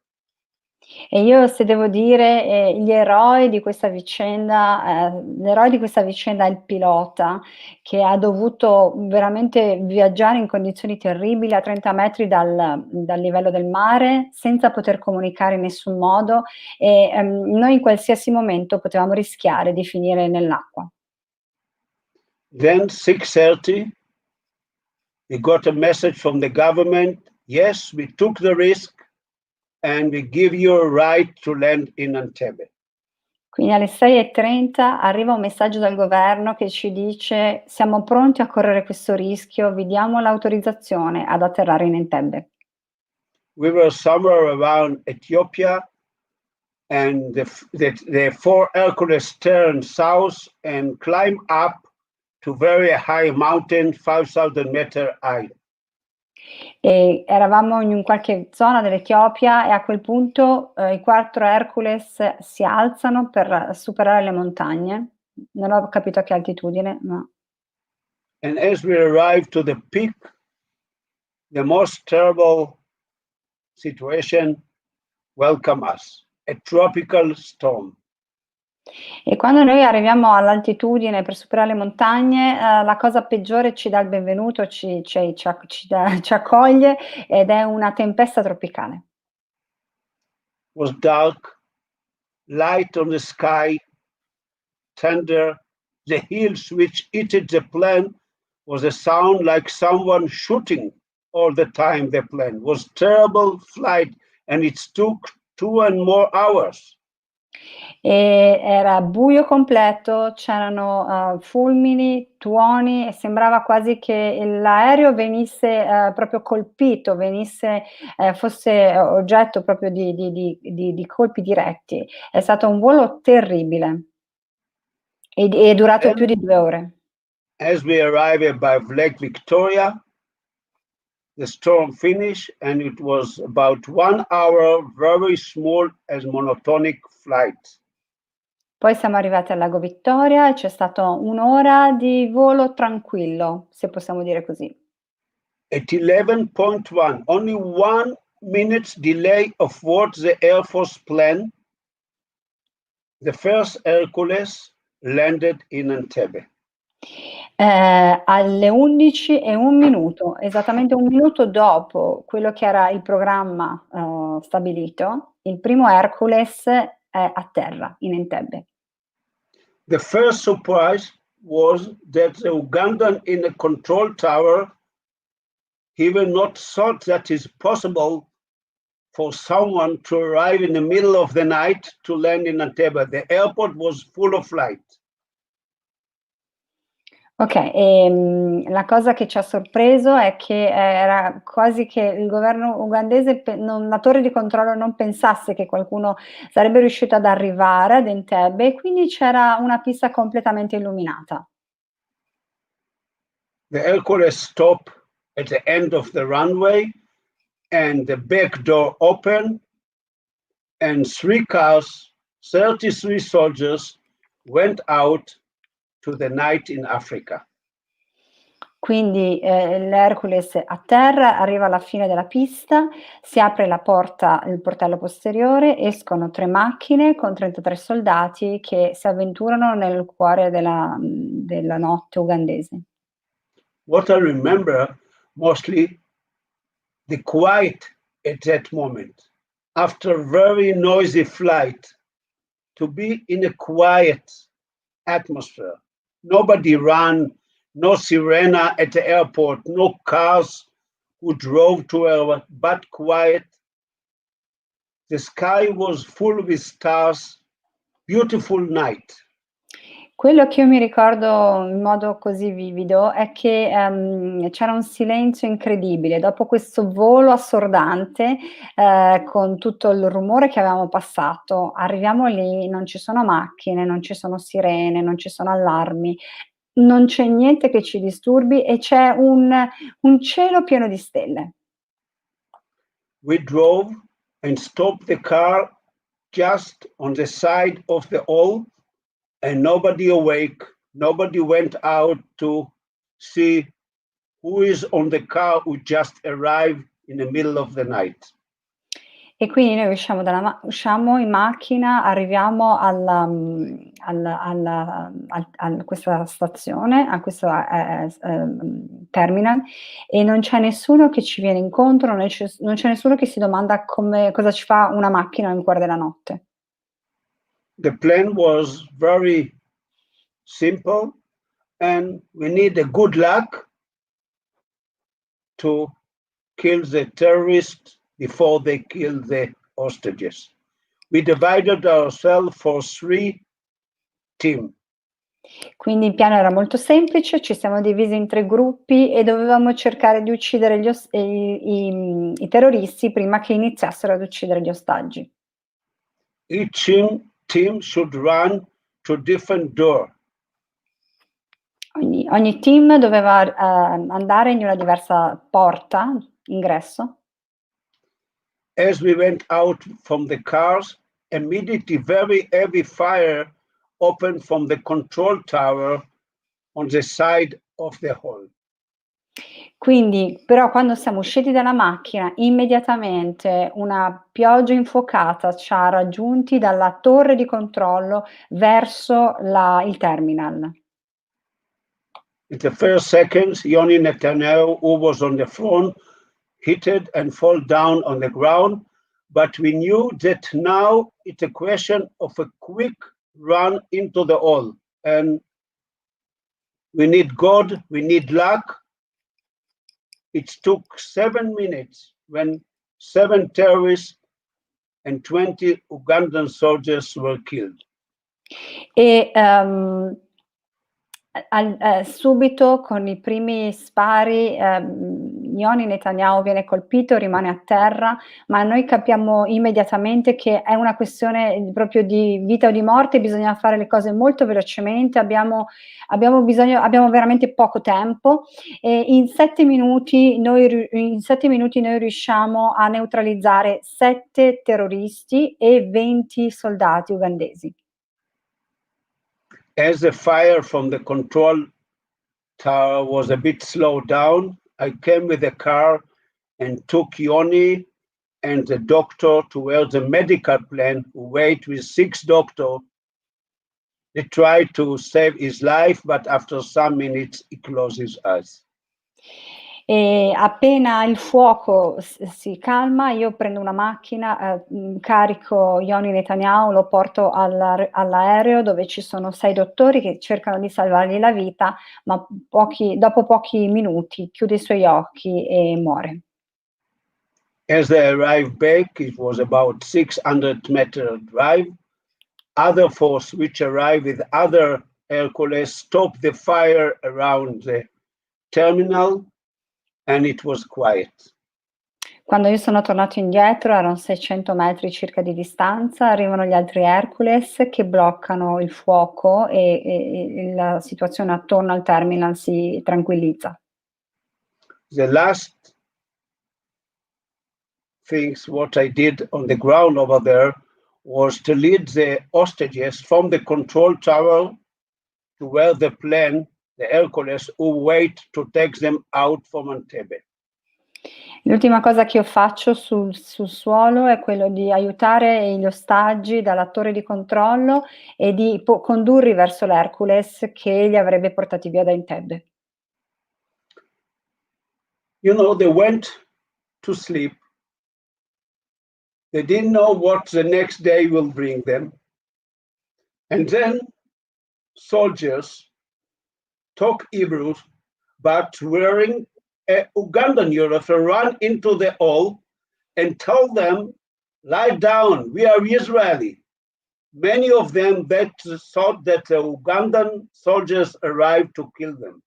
S3: E io se devo dire, gli eroi di questa vicenda l'eroe di questa vicenda è il pilota, che ha dovuto veramente viaggiare in condizioni terribili a 30 metri dal livello del mare, senza poter comunicare in nessun modo e, noi in qualsiasi momento potevamo rischiare di finire nell'acqua.
S2: Then 6:30, we got a message from the government. Yes, we took the risk and we give you a right to land in Entebbe.
S3: Quindi alle 6:30 arriva un messaggio dal governo che ci dice: "Siamo pronti a correre questo rischio, vi diamo l'autorizzazione ad atterrare in Entebbe".
S2: We were somewhere around Ethiopia, and the 4 Hercules turned south and climbed up to very high mountain, 5,000 meter high.
S3: E eravamo in un qualche zona dell'Etiopia e a quel punto, i 4 Hercules si alzano per superare le montagne. Non ho capito a che altitudine, ma
S2: And as we arrived to the peak, the most terrible situation welcomed us, a tropical storm.
S3: e quando noi arriviamo all'altitudine per superare le montagne, la cosa peggiore ci dà il benvenuto, ci accoglie ed è una tempesta tropicale.
S2: It was dark, light on the sky, thunder, the hills which hit the plane was a sound like someone shooting all the time. The plane was terrible flight, and it took 2 and more hours.
S3: E era buio completo, c'erano, fulmini, tuoni e sembrava quasi che l'aereo venisse, proprio colpito, fosse oggetto proprio di colpi diretti. È stato un volo terribile ed è durato più di 2 ore.
S2: As we arrived above Lake Victoria, the storm finished, and it was about 1 hour, very small as monotonic flight.
S3: Poi siamo arrivati al lago Vittoria e c'è stato 1 ora di volo tranquillo, se possiamo dire così.
S2: At 11:1, only 1 minute delay of what the Air Force plane The first Hercules landed in Entebbe.
S3: Alle 11:01, esattamente 1 minuto dopo quello che era il programma stabilito, il primo Hercules è a terra in Entebbe.
S2: The first surprise was that the Ugandan in the control tower even not thought that it's possible for someone to arrive in the middle of the night to land in Entebbe. The airport was full of light.
S3: Ok, la cosa che ci ha sorpreso è che era quasi che il governo ugandese, la torre di controllo non pensasse che qualcuno sarebbe riuscito ad arrivare ad Entebbe, e quindi c'era una pista completamente illuminata.
S2: The Hercules stopped at the end of the runway and the back door opened and 3 cars, 33 soldiers went out to the night in Africa.
S3: Quindi l'Hercules a terra, arriva alla fine della pista, si apre la porta, il portello posteriore, escono 3 macchine con 33 soldati che si avventurano nel cuore della notte ugandese.
S2: What I remember mostly the quiet at that moment. After a very noisy flight, to be in a quiet atmosphere. Nobody ran, no sirena at the airport, no cars who drove to her, but quiet. The sky was full with stars, beautiful night.
S3: Quello che io mi ricordo in modo così vivido è che c'era un silenzio incredibile. Dopo questo volo assordante, con tutto il rumore che avevamo passato, arriviamo lì, non ci sono macchine, non ci sono sirene, non ci sono allarmi, non c'è niente che ci disturbi e c'è un cielo pieno di stelle.
S2: We drove and stopped the car just on the side of the hall, and nobody awake, nobody went out to see who is on the car who just arrived in the middle of the night.
S3: E quindi noi usciamo in macchina, arriviamo a questa stazione, a questo terminal, e non c'è nessuno che ci viene incontro, non c'è nessuno che si domanda cosa ci fa una macchina nel cuore della notte.
S2: The plan was very simple, and we need a good luck to kill the terrorists before they kill the hostages. We divided ourselves for 3 teams.
S3: Quindi il piano era molto semplice, ci siamo divisi in 3 gruppi e dovevamo cercare di uccidere i terroristi prima che iniziassero ad uccidere gli ostaggi.
S2: Each team should run to a different door.
S3: Ogni team doveva andare in una diversa porta, ingresso.
S2: As we went out from the cars, immediately very heavy fire opened from the control tower on the side of the hall.
S3: Quindi, però, quando siamo usciti dalla macchina, immediatamente una pioggia infuocata ci ha raggiunti dalla torre di controllo verso il terminal.
S2: In the first seconds, Yoni Netanyahu, who was on the phone, hit it and fall down on the ground. But we knew that now it's a question of a quick run into the hall. And we need God, we need luck. It took 7 minutes when 7 terrorists and 20 Ugandan soldiers were killed.
S3: E subito con i primi spari, Yoni Netanyahu viene colpito, rimane a terra, ma noi capiamo immediatamente che è una questione proprio di vita o di morte, bisogna fare le cose molto velocemente, abbiamo veramente poco tempo, e in 7 minuti noi riusciamo a neutralizzare 7 terroristi e 20 soldati ugandesi.
S2: As the fire from the control tower was a bit slowed down, I came with a car and took Yoni and the doctor to where the medical plan wait with 6 doctors They try to save his life, but after some minutes he closes his eyes.
S3: E appena il fuoco si calma, io prendo una macchina, carico Yoni Netanyahu, lo porto all'aereo dove ci sono 6 dottori che cercano di salvargli la vita, ma dopo pochi minuti chiude i suoi occhi e muore.
S2: As they arrived back, it was about 600-meter drive. Other force which arrived with other Hercules stopped the fire around the terminal, and it was quiet.
S3: Quando io sono tornato indietro, erano 600 metri circa di distanza, arrivano gli altri Hercules che bloccano il fuoco e la situazione attorno al terminal si tranquillizza.
S2: The last things what I did on the ground over there was to lead the hostages from the control tower to where the plane, the Hercules, who wait to take them out from Entebbe.
S3: L'ultima cosa che io faccio sul suolo è quello di aiutare gli ostaggi dalla torre di controllo e di condurli verso l'Hercules che li avrebbe portati via da Entebbe.
S2: You know, they went to sleep. They didn't know what the next day will bring them. And then soldiers talk Hebrew, but wearing a Ugandan uniform, run into the hall and tell them, lie down, we are Israeli. Many of them that thought that the Ugandan soldiers arrived to kill them.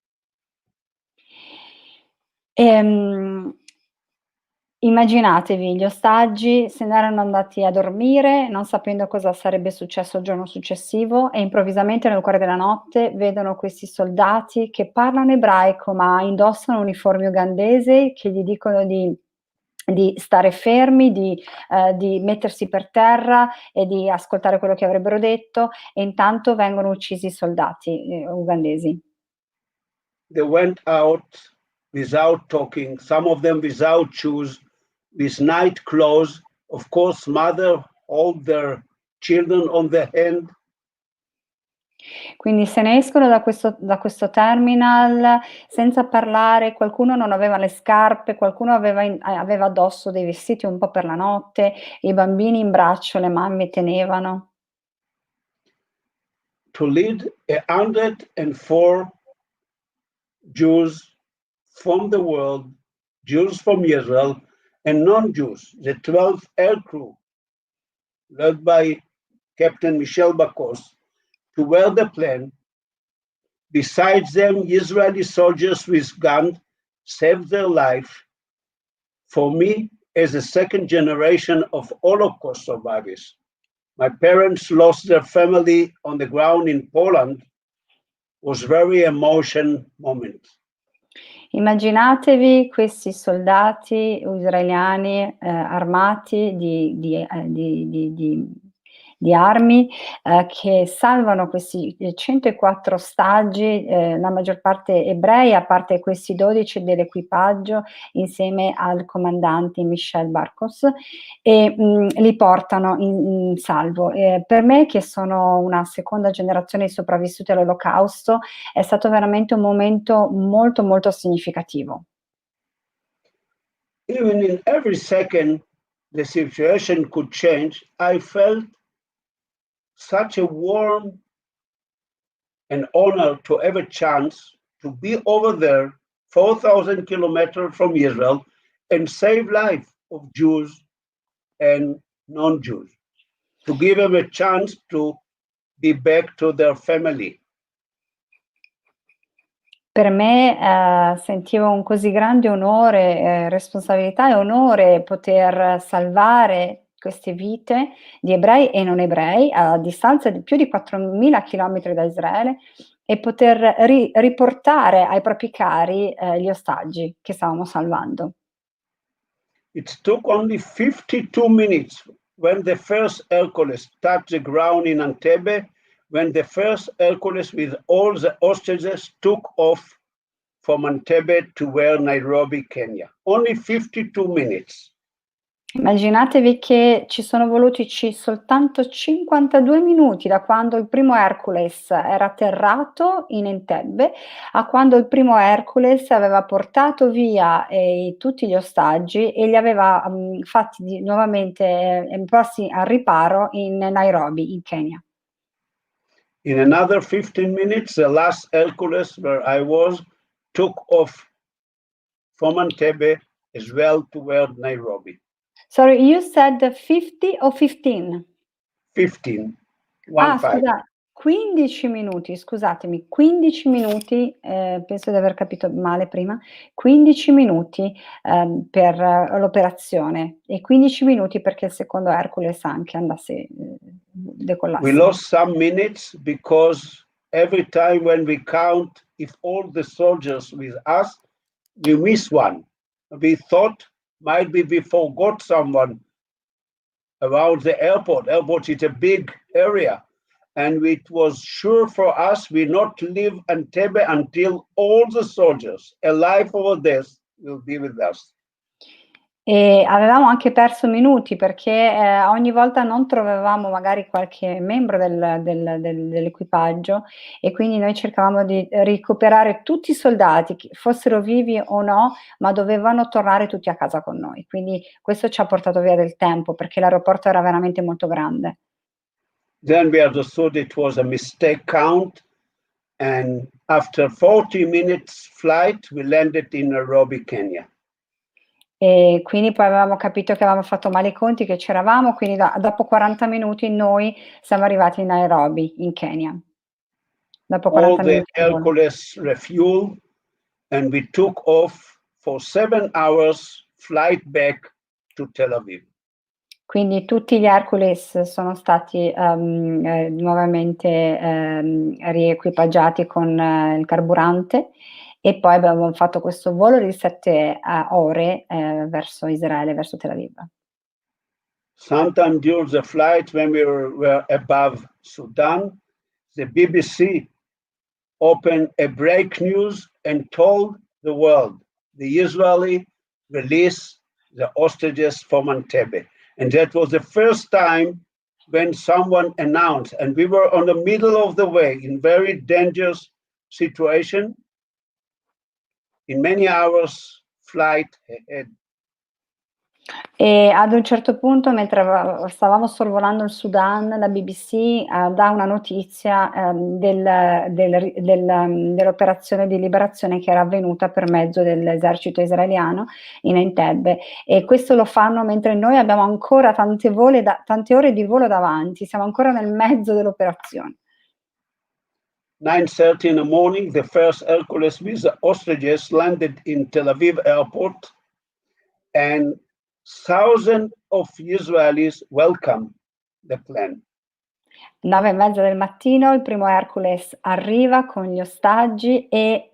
S3: Immaginatevi, gli ostaggi se ne erano andati a dormire non sapendo cosa sarebbe successo il giorno successivo e improvvisamente nel cuore della notte vedono questi soldati che parlano ebraico ma indossano uniformi ugandesi che gli dicono di stare fermi, di mettersi per terra e di ascoltare quello che avrebbero detto e intanto vengono uccisi i soldati ugandesi.
S2: They went out without talking, some of them without shoes, with night clothes. Of course, mother hold their children on the hand.
S3: Quindi se ne escono da questo terminal senza parlare, qualcuno non aveva le scarpe, qualcuno aveva addosso dei vestiti un po' per la notte, i bambini in braccio, le mamme tenevano.
S2: To lead 104 Jews from the world, Jews from Israel, and non-Jews, the 12th air crew, led by Captain Michel Bacos, to where the plane. Besides them, Israeli soldiers with guns saved their life. For me, as a second generation of Holocaust survivors, my parents lost their family on the ground in Poland. Was very emotional moment.
S3: Immaginatevi questi soldati israeliani armati di armi che salvano questi 104 ostaggi, la maggior parte ebrei, a parte questi 12 dell'equipaggio, insieme al comandante Michel Barcos, e li portano in salvo. Per me, che sono una seconda generazione di sopravvissuti all'Olocausto, è stato veramente un momento molto, molto significativo.
S2: Even in every second the situation could change, I felt such a warm and honor to have a chance to be over there 4,000 kilometers from Israel and save life of Jews and non-Jews, to give them a chance to be back to their family.
S3: Per me sentivo un così grande onore, responsabilità e onore poter salvare queste vite di ebrei e non ebrei a distanza di più di 4.000 chilometri da Israele e poter riportare ai propri cari gli ostaggi che stavamo salvando.
S2: It took only 52 minutes when the first Hercules touched the ground in Entebbe, when the first Hercules with all the hostages took off from Entebbe to where Nairobi, Kenya. Only 52 minutes.
S3: Immaginatevi che ci sono voluti soltanto 52 minuti da quando il primo Hercules era atterrato in Entebbe a quando il primo Hercules aveva portato via tutti gli ostaggi e li aveva fatti nuovamente posti al riparo in Nairobi, in Kenya.
S2: In another 15 minutes, the last Hercules where I was took off from Entebbe as well toward Nairobi.
S3: Sorry, you said 50 or 15?
S2: 15. One five.
S3: Scusa, 15 minuti, scusatemi, 15 minuti, penso di aver capito male prima, 15 minuti per l'operazione e 15 minuti perché il secondo Hercules anche andasse, decollasse.
S2: We lost some minutes because every time when we count if all the soldiers with us, we miss one. We thought might be we forgot someone around the airport. Airport is a big area. And it was sure for us we not leave Entebbe until all the soldiers, alive or dead, will be with us.
S3: E avevamo anche perso minuti perché ogni volta non trovavamo magari qualche membro dell'equipaggio e quindi noi cercavamo di recuperare tutti i soldati, fossero vivi o no, ma dovevano tornare tutti a casa con noi. Quindi questo ci ha portato via del tempo perché l'aeroporto era veramente molto grande.
S2: Then we understood it was a mistake count, and after 40 minutes flight, we landed in Nairobi, Kenya.
S3: E quindi poi avevamo capito che avevamo fatto male i conti, che c'eravamo, quindi dopo 40 minuti noi siamo arrivati in Nairobi, in Kenya. Dopo 40
S2: All the
S3: minuti di volo.
S2: Hercules refueled, and we took off for 7 hours flight back to Tel Aviv.
S3: Quindi tutti gli Hercules sono stati nuovamente riequipaggiati con il carburante e poi abbiamo fatto questo volo di 7 ore verso Israele, verso Tel Aviv.
S2: Sometime during the flight, when we were above Sudan, the BBC opened a break news and told the world the Israeli release the hostages from Entebbe. And that was the first time when someone announced, and we were on the middle of the way in very dangerous situation, in many hours flight ahead.
S3: E ad un certo punto, mentre stavamo sorvolando il Sudan, la BBC dà una notizia dell'operazione di liberazione che era avvenuta per mezzo dell'esercito israeliano in Entebbe, e questo lo fanno mentre noi abbiamo ancora tante ore di volo davanti, siamo ancora nel mezzo dell'operazione.
S2: 9:30 in the morning, the first Hercules with the hostages landed in Tel Aviv airport, and thousands of Israelis welcomed the plane.
S3: 9:30 del mattino, il primo Hercules arriva con gli ostaggi e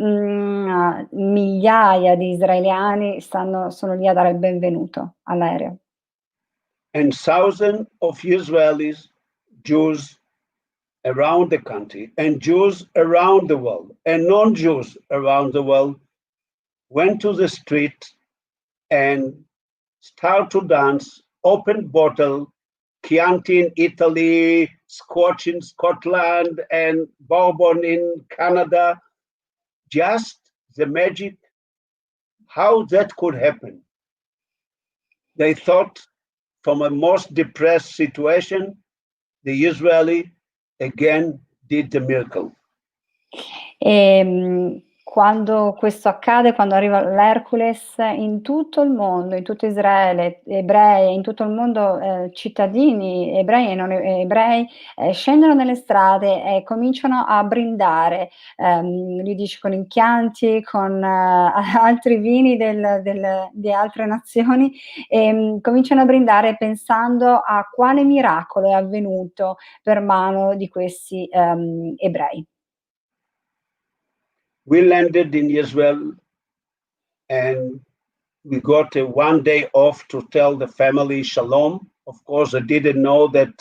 S3: migliaia di israeliani sono lì a dare il benvenuto all'aereo.
S2: And thousands of Israelis, Jews around the country, and Jews around the world, and non-Jews around the world, went to the street and started to dance, open bottle, Chianti in Italy, Scotch in Scotland, and Bourbon in Canada. Just the magic, how that could happen. They thought from a most depressed situation, the Israeli again did the miracle.
S3: Quando questo accade, quando arriva l'Hercules, in tutto il mondo, in tutto Israele, ebrei, in tutto il mondo, cittadini ebrei e non ebrei, scendono nelle strade e cominciano a brindare, lui dice con il Chianti, con altri vini di altre nazioni, cominciano a brindare pensando a quale miracolo è avvenuto per mano di questi ebrei.
S2: We landed in Israel and we got a 1 day off to tell the family shalom. Of course, I didn't know that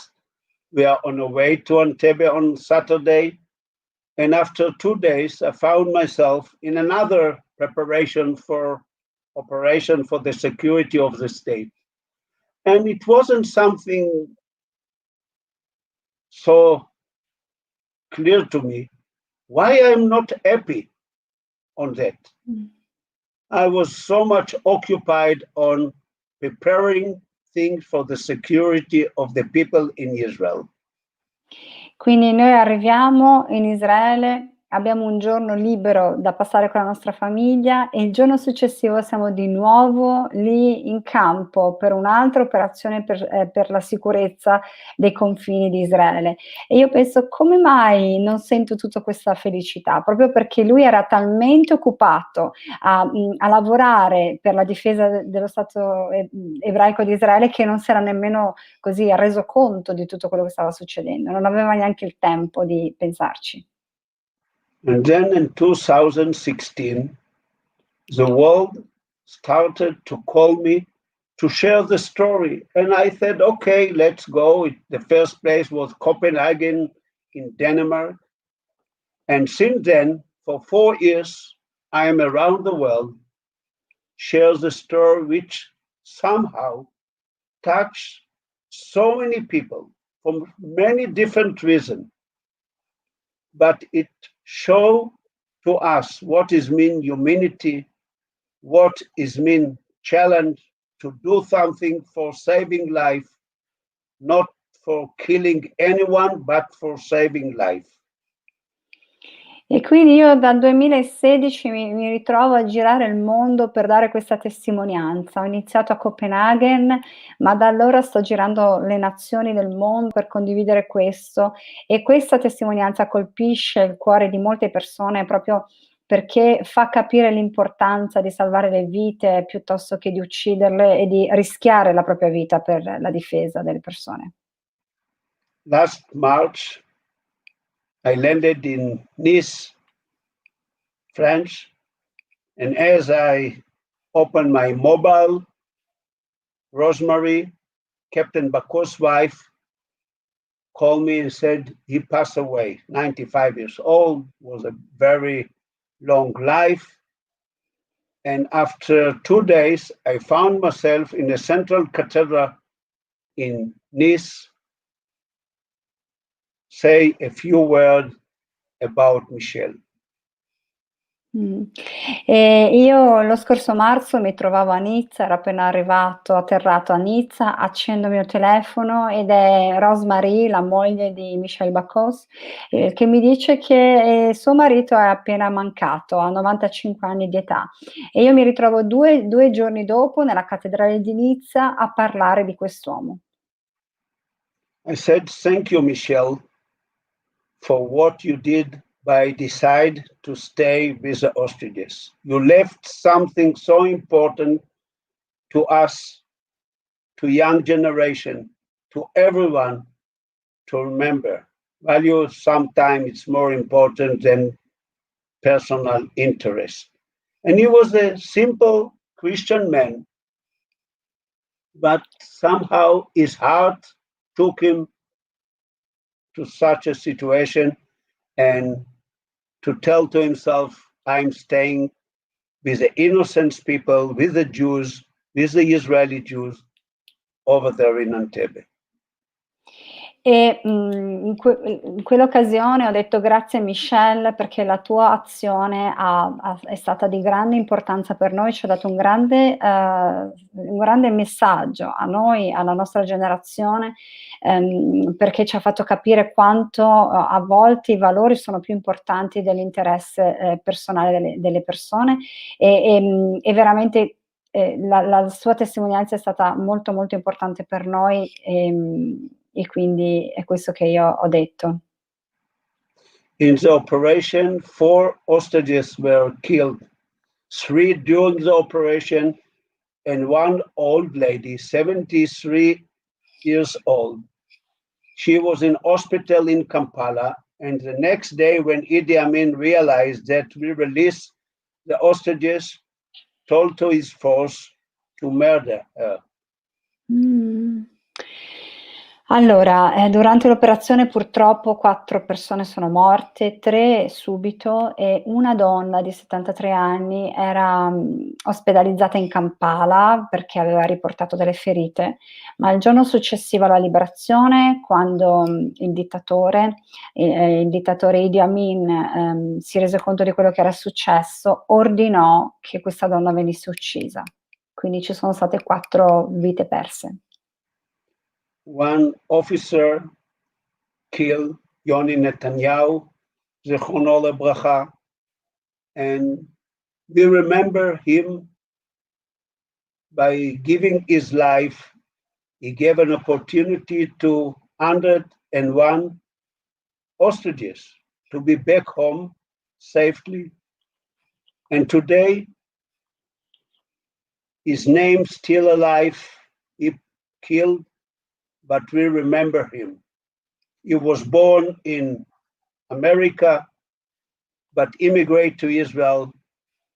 S2: we are on our way to Entebbe on Saturday. And after 2 days, I found myself in another operation for the security of the state. And it wasn't something so clear to me why I'm not happy on that. I was so much occupied on preparing things for the security of the people in Israel.
S3: Quindi noi arriviamo in Israele, abbiamo un giorno libero da passare con la nostra famiglia e il giorno successivo siamo di nuovo lì in campo per un'altra operazione per la sicurezza dei confini di Israele. E io penso, come mai non sento tutta questa felicità? Proprio perché lui era talmente occupato a lavorare per la difesa dello Stato ebraico di Israele che non si era nemmeno così reso conto di tutto quello che stava succedendo, non aveva neanche il tempo di pensarci.
S2: And then in 2016, the world started to call me to share the story. And I said, okay, let's go. The first place was Copenhagen in Denmark. And since then, for 4 years, I am around the world, share the story which somehow touched so many people for many different reasons. But it shows to us what is mean humanity, what is mean challenge to do something for saving life, not for killing anyone, but for saving life.
S3: E quindi io dal 2016 mi ritrovo a girare il mondo per dare questa testimonianza. Ho iniziato a Copenaghen, ma da allora sto girando le nazioni del mondo per condividere questo, e questa testimonianza colpisce il cuore di molte persone proprio perché fa capire l'importanza di salvare le vite piuttosto che di ucciderle e di rischiare la propria vita per la difesa delle persone.
S2: Last March, I landed in Nice, France, and as I opened my mobile, Rosemary, Captain Bako's wife, called me and said he passed away, 95 years old, was a very long life. And after 2 days, I found myself in the central cathedral in Nice, say a few words about Michel.
S3: E io lo scorso marzo mi trovavo a Nizza, ero appena atterrato a Nizza, accendo il mio telefono ed è Rosemary, la moglie di Michel Bacos, che mi dice che suo marito è appena mancato, ha 95 anni di età. E io mi ritrovo due giorni dopo nella cattedrale di Nizza a parlare di quest'uomo.
S2: I said, thank you, Michel, for what you did by decide to stay with the hostages. You left something so important to us, to young generation, to everyone to remember. Value sometimes it's more important than personal interest. And he was a simple Christian man, but somehow his heart took him to such a situation and to tell to himself, I'm staying with the innocent people, with the Jews, with the Israeli Jews over there in Entebbe.
S3: E in quell'occasione ho detto grazie Michel perché la tua azione è stata di grande importanza per noi, ci ha dato un grande messaggio a noi, alla nostra generazione, perché ci ha fatto capire quanto a volte i valori sono più importanti dell'interesse personale delle persone e veramente la sua testimonianza è stata molto molto importante per noi. E quindi è questo che io ho detto.
S2: In the operation, 4 hostages were killed, 3 during the operation, and 1 old lady, 73 years old. She was in hospital in Kampala, and the next day when Idi Amin realized that we released the hostages, told to his force to murder her.
S3: Allora, durante l'operazione purtroppo 4 persone sono morte, 3 subito e una donna di 73 anni era, ospedalizzata in Kampala perché aveva riportato delle ferite, ma il giorno successivo alla liberazione, quando, il dittatore Idi Amin, si rese conto di quello che era successo, ordinò che questa donna venisse uccisa. Quindi ci sono state 4 vite perse.
S2: One officer killed Yoni Netanyahu, Zichrono Lebracha, and we remember him by giving his life. He gave an opportunity to 101 hostages to be back home safely. And today, his name still alive. He killed, but we remember him. He was born in America, but immigrated to Israel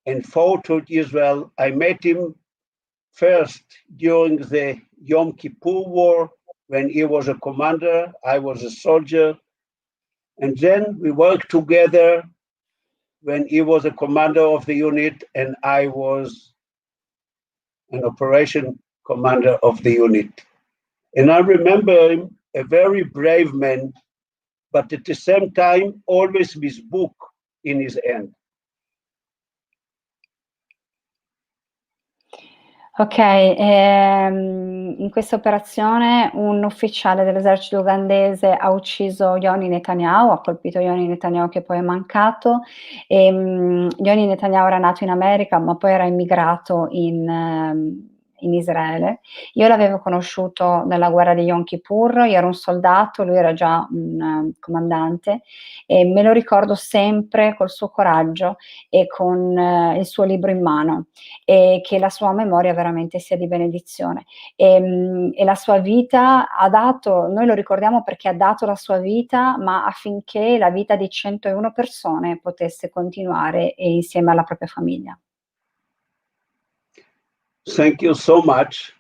S2: and fought with Israel. I met him first during the Yom Kippur War when he was a commander, I was a soldier. And then we worked together when he was a commander of the unit and I was an operation commander of the unit. And I remember him, a very brave man, but at the same time, always with his book in his hand.
S3: Ok, in questa operazione un ufficiale dell'esercito ugandese ha ucciso Yoni Netanyahu, ha colpito Yoni Netanyahu che poi è mancato. Yoni Netanyahu era nato in America ma poi era immigrato in Israele. Io l'avevo conosciuto nella guerra di Yom Kippur, io ero un soldato, lui era già un comandante e me lo ricordo sempre col suo coraggio e con il suo libro in mano e che la sua memoria veramente sia di benedizione. E la sua vita ha dato, noi lo ricordiamo perché ha dato la sua vita, ma affinché la vita di 101 persone potesse continuare insieme alla propria famiglia.
S2: Thank you so much.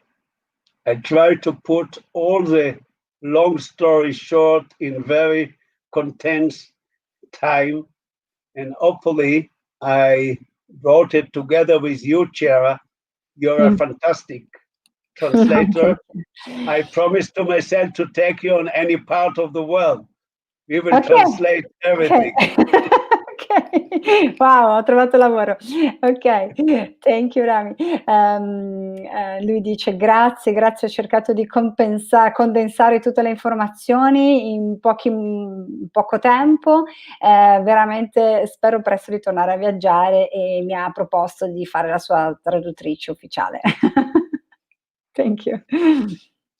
S2: I try to put all the long story short in very condensed time, and hopefully I brought it together with you, Chiara. You're a fantastic translator. I promised to myself to take you on any part of the world. We will translate everything.
S3: Ok, wow, ho trovato lavoro. Ok, thank you Rami. Lui dice grazie, ho cercato di condensare tutte le informazioni in poco tempo. Veramente spero presto di tornare a viaggiare e mi ha proposto di fare la sua traduttrice ufficiale. Thank you.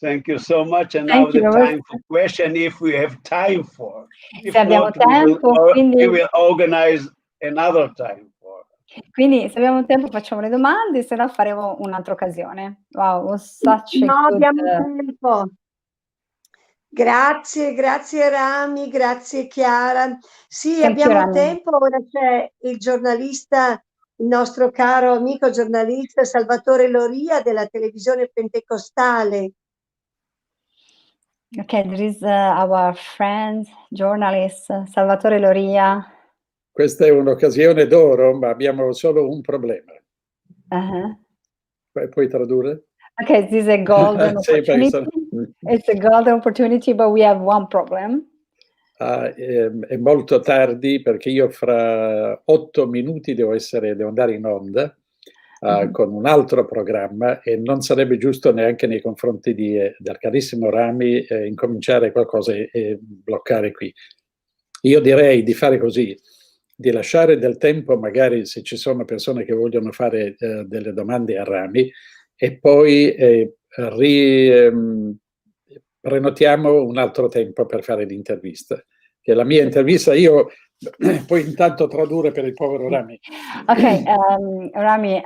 S2: Thank you so much. And now the time for question, if we have time for. If
S3: se abbiamo
S2: not,
S3: tempo,
S2: we will organize another time for.
S3: Quindi se abbiamo tempo facciamo le domande, se no faremo un'altra occasione. Wow, was such a
S1: No,
S3: good...
S1: abbiamo tempo. Grazie Rami, grazie Chiara. Sì, abbiamo tempo, ora c'è il giornalista, il nostro caro amico giornalista Salvatore Loria della televisione pentecostale.
S3: Ok, there is our friend, journalist, Salvatore Loria.
S4: Questa è un'occasione d'oro, ma abbiamo solo un problema. Puoi tradurre?
S3: Okay, this is a golden opportunity. It's a golden opportunity, but we have one problem.
S4: È molto tardi perché io fra 8 minuti devo andare in onda con un altro programma e non sarebbe giusto neanche nei confronti del carissimo Rami incominciare qualcosa e bloccare qui. Io direi di fare così, di lasciare del tempo magari se ci sono persone che vogliono fare delle domande a Rami e poi prenotiamo un altro tempo per fare l'intervista. Che la mia intervista io puoi intanto tradurre per il povero Rami.
S3: Okay, Rami,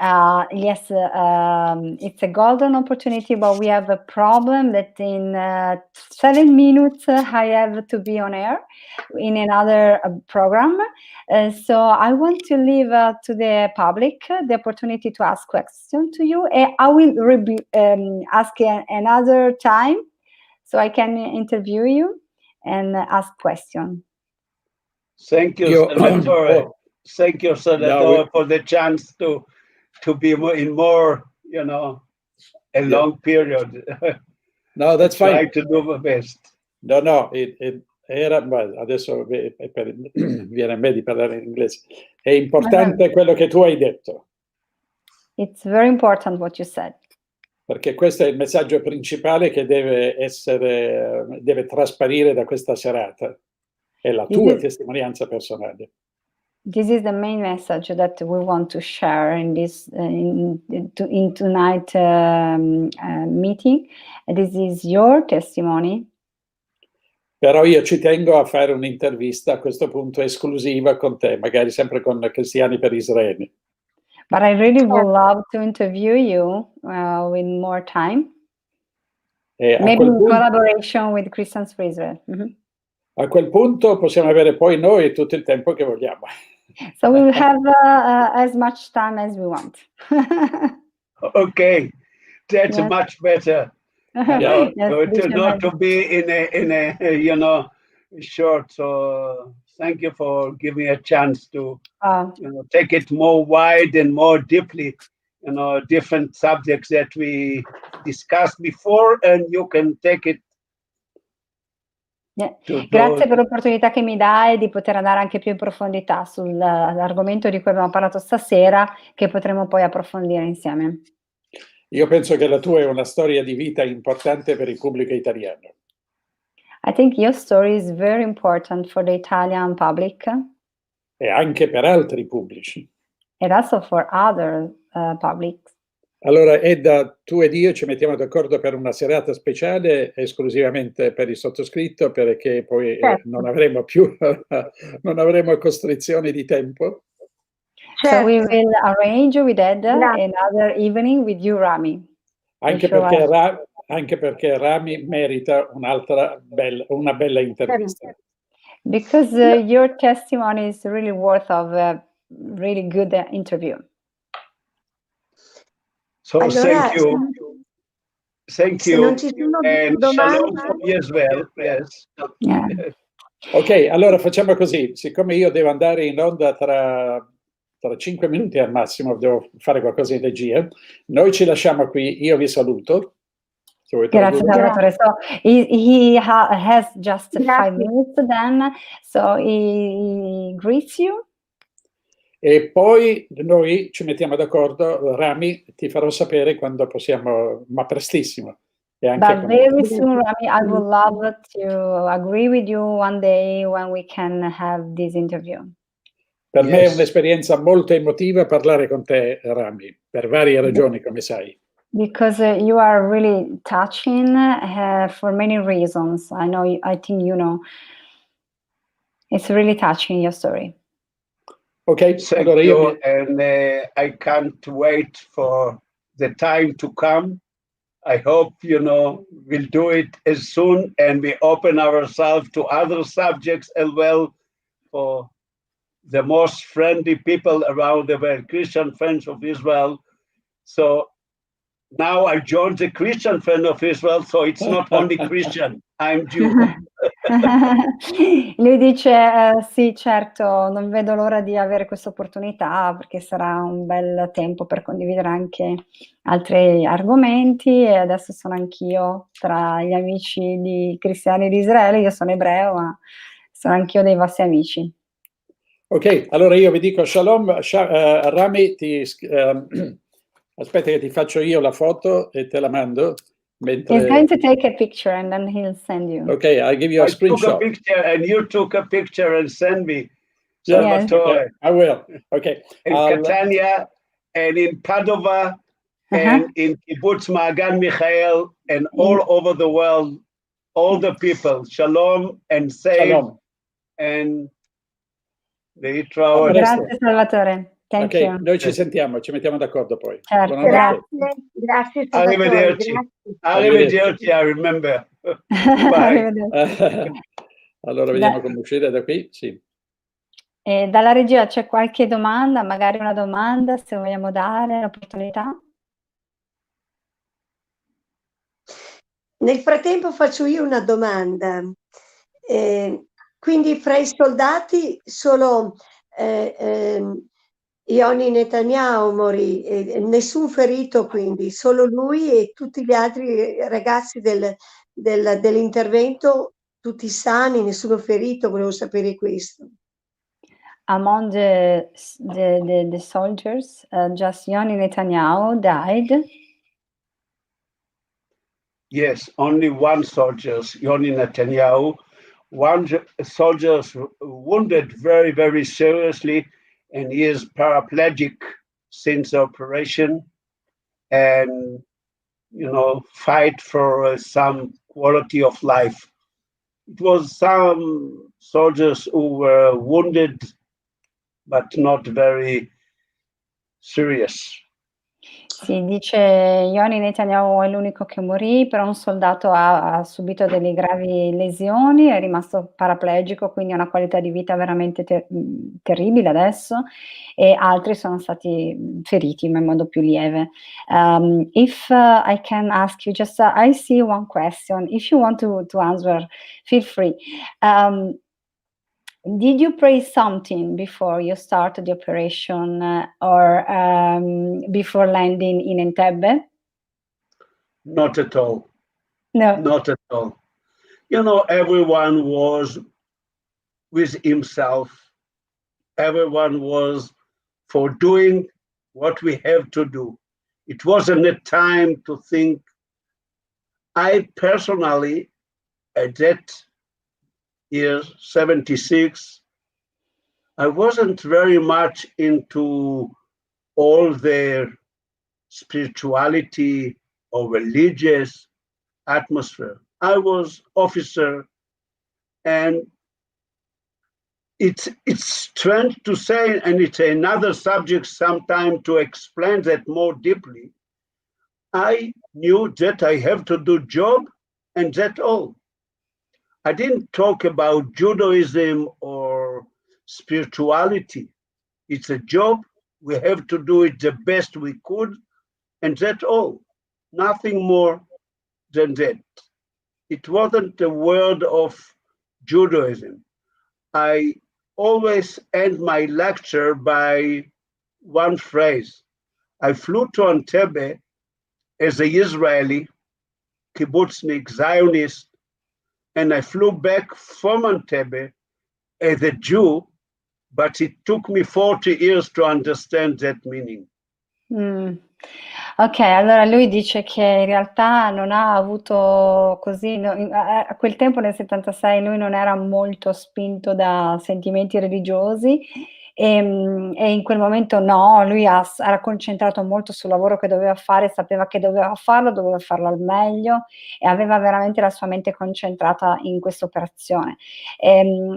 S3: yes, it's a golden opportunity, but we have a problem that in 7 minutes I have to be on air in another program. So I want to leave to the public the opportunity to ask questions to you. I will ask another time so I can interview you and ask questions.
S2: Thank you, Senatore. Thank you, Senatore, for the chance to be in more, you know, a long period.
S4: No, that's fine.
S2: Try to do my best.
S4: No, era, adesso viene a me di parlare in inglese. È importante quello che tu hai detto.
S3: It's very important what you said.
S4: Perché questo è il messaggio principale che deve trasparire da questa serata. È la tua testimonianza personale.
S3: This is the main message that we want to share in this in tonight meeting. This is your testimony.
S4: Però io ci tengo a fare un'intervista a questo punto esclusiva con te, magari sempre con Cristiani per Israele.
S3: But I really would love to interview you with more time. Maybe in collaboration with Christians for Israel.
S4: A quel punto possiamo avere poi noi tutto il tempo che vogliamo.
S3: So we will have as much time as we want.
S2: Okay, that's much better.
S3: Yes,
S2: not to be in a you know, short. So thank you for giving a chance to you know, take it more wide and more deeply. You know, different subjects that we discussed before, and you can take it.
S3: Grazie per l'opportunità che mi dai di poter andare anche più in profondità sull'argomento di cui abbiamo parlato stasera, che potremo poi approfondire insieme.
S4: Io penso che la tua è una storia di vita importante per il pubblico italiano.
S3: I think your story is very important for the Italian public.
S4: E anche per altri pubblici.
S3: And also for other publics.
S4: Allora, Edda, tu ed io ci mettiamo d'accordo per una serata speciale esclusivamente per il sottoscritto, perché poi non avremo più non avremo costrizioni di tempo.
S3: So we will arrange with Edda another evening with you, Rami.
S4: Anche perché Rami merita una bella intervista.
S3: Because your testimony is really worth of a really good interview.
S2: So
S1: allora,
S2: thank you, and shalom for you as well. Yes.
S3: Yeah.
S4: Ok, allora facciamo così. Siccome io devo andare in onda tra 5 minuti al massimo, devo fare qualcosa in regia, noi ci lasciamo qui. Io vi saluto.
S3: Grazie, Salvatore. So he has just 5 minutes then, so he greets you.
S4: E poi noi ci mettiamo d'accordo, Rami, ti farò sapere quando possiamo, ma prestissimo. E anche
S3: But very soon, Rami, I would love to agree with you one day when we can have this interview.
S4: Per me è un'esperienza molto emotiva parlare con te, Rami, per varie ragioni, come sai.
S3: Because you are really touching for many reasons. I think you know. It's really touching, your story.
S2: Okay, allora io and I can't wait for the time to come. I hope, you know, we'll do it as soon, and we open ourselves to other subjects as well for the most friendly people around the world, Christian friends of Israel. So now I joined the Christian friend of Israel, so it's not only Christian, I'm Jew.
S3: Lui dice sì, certo, non vedo l'ora di avere questa opportunità, perché sarà un bel tempo per condividere anche altri argomenti, e adesso sono anch'io tra gli amici di cristiani di Israele. Io sono ebreo, ma sono anch'io dei vostri amici.
S4: Ok, allora io vi dico shalom. Rami, aspetta che ti faccio io la foto e te la mando. Mentre...
S3: He's going to take a picture and then he'll send you.
S4: Okay, I'll give you a screenshot.
S2: I took a picture and you took a picture and send me.
S4: Yes, okay, I will. Okay.
S2: In Catania and in Padova and in Kibbutz Magan Michael and all over the world, all the people, shalom and safe. Shalom. And
S3: Grazie Salvatore. Thank you.
S4: Noi ci sentiamo, ci mettiamo d'accordo poi.
S3: Certo.
S1: Grazie.
S2: Arrivederci. Arrivederci, I remember.
S4: Allora vediamo come uscire da qui. Sì.
S3: E dalla regia c'è qualche domanda, magari una domanda, se vogliamo dare l'opportunità?
S1: Nel frattempo faccio io una domanda. Quindi fra i soldati solo Ioni Netanyahu morì, nessun ferito, quindi solo lui e tutti gli altri ragazzi dell'intervento, tutti sani, nessuno ferito, volevo sapere questo.
S3: Among the soldiers, just Yoni Netanyahu died.
S2: Yes, only one soldier, Yoni Netanyahu. One soldier is wounded very, very seriously, and he is paraplegic since the operation, and fight for some quality of life. It was some soldiers who were wounded, but not very serious.
S3: Sì, dice Yoni Netanyahu è l'unico che morì, però un soldato ha subito delle gravi lesioni, è rimasto paraplegico, quindi ha una qualità di vita veramente terribile adesso, e altri sono stati feriti, ma in modo più lieve. If I can ask you just, I see one question. If you want to answer, feel free. Did you pray something before you started the operation or before landing in Entebbe?
S2: Not at all.
S3: No.
S2: Not at all. Everyone was with himself. Everyone was for doing what we have to do. It wasn't a time to think. I personally, at that year, 76, I wasn't very much into all the spirituality or religious atmosphere. I was officer, and it's strange to say, and it's another subject sometime to explain that more deeply. I knew that I have to do job, and that's all. I didn't talk about Judaism or spirituality. It's a job. We have to do it the best we could, and that's all. Nothing more than that. It wasn't a word of Judaism. I always end my lecture by one phrase. I flew to Entebbe as an Israeli, kibbutznik, Zionist, and I flew back from Entebbe as a Jew, but it took me 40 years to understand that meaning.
S3: Ok, allora lui dice che in realtà non ha avuto così, a quel tempo nel 76 lui non era molto spinto da sentimenti religiosi e in quel momento no, lui era concentrato molto sul lavoro che doveva fare, sapeva che doveva farlo al meglio e aveva veramente la sua mente concentrata in questa operazione.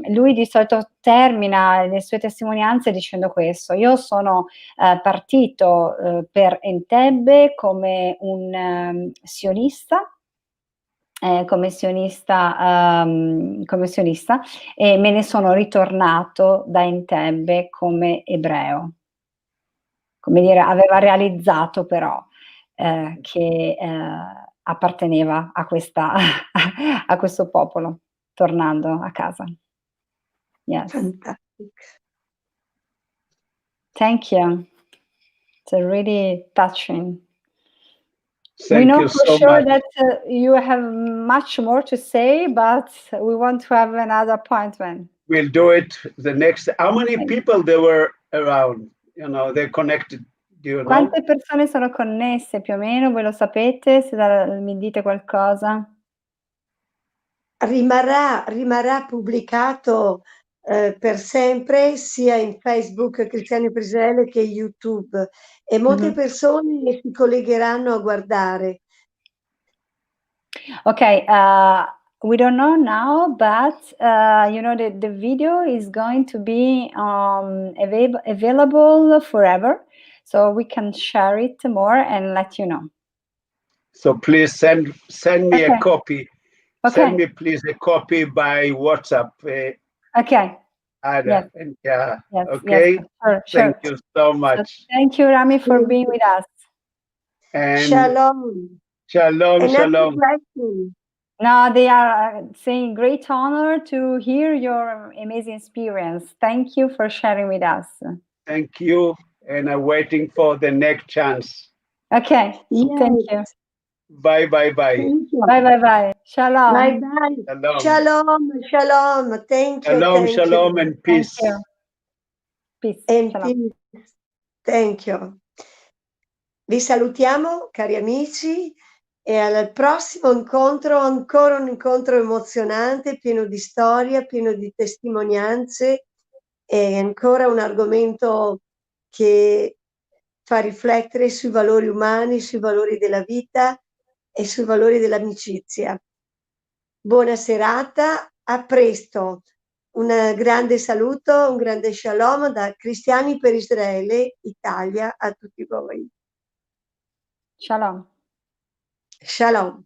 S3: Lui di solito termina le sue testimonianze dicendo questo: io sono partito per Entebbe come un sionista, come sionista e me ne sono ritornato da Entebbe come ebreo. Come dire, aveva realizzato però che apparteneva a a questo popolo, tornando a casa. Yes.
S1: Fantastic.
S3: Thank you. It's really touching.
S2: Thank
S3: we know
S2: you
S3: for
S2: so
S3: sure
S2: much.
S3: that you have much more to say, but we want to have another appointment.
S2: We'll do it the next. How many people there were around? They're connected. Do you know?
S3: Quante persone sono connesse più o meno? Voi lo sapete? Se mi dite qualcosa?
S1: Rimarrà pubblicato per sempre sia in Facebook Cristiani Presele che YouTube, e molte persone si collegheranno a guardare.
S3: Okay, we don't know now, but the video is going to be available forever, so we can share it more and let you know.
S2: So please send me a copy.
S3: Okay.
S2: Send me please a copy by WhatsApp.
S3: Okay.
S2: Ada.
S3: Yes.
S2: Yeah.
S3: Yes,
S2: Okay.
S3: yes, sure.
S2: Thank you so much.
S3: So thank you, Rami, for being with us.
S2: And
S1: Shalom.
S2: Shalom,
S1: Another
S2: shalom.
S1: question.
S3: No, they are saying great honor to hear your amazing experience. Thank you for sharing with us.
S2: Thank you, and I'm waiting for the next chance.
S3: Okay,
S1: Yes.
S3: thank you.
S2: Bye, bye, bye.
S1: Thank you.
S3: Bye, bye, bye. Shalom.
S1: Bye bye.
S2: Shalom.
S1: Shalom, shalom. Thank you.
S2: Shalom,
S1: Thank
S2: shalom,
S1: you.
S2: and
S3: Thank
S2: peace.
S3: you. Peace.
S1: And
S3: Shalom.
S1: peace. Thank you. Vi salutiamo, cari amici, e al prossimo incontro, ancora un incontro emozionante, pieno di storia, pieno di testimonianze, e ancora un argomento che fa riflettere sui valori umani, sui valori della vita e sui valori dell'amicizia. Buona serata, a presto. Un grande saluto, un grande shalom da Cristiani per Israele, Italia, a tutti voi.
S3: Shalom.
S1: Shalom.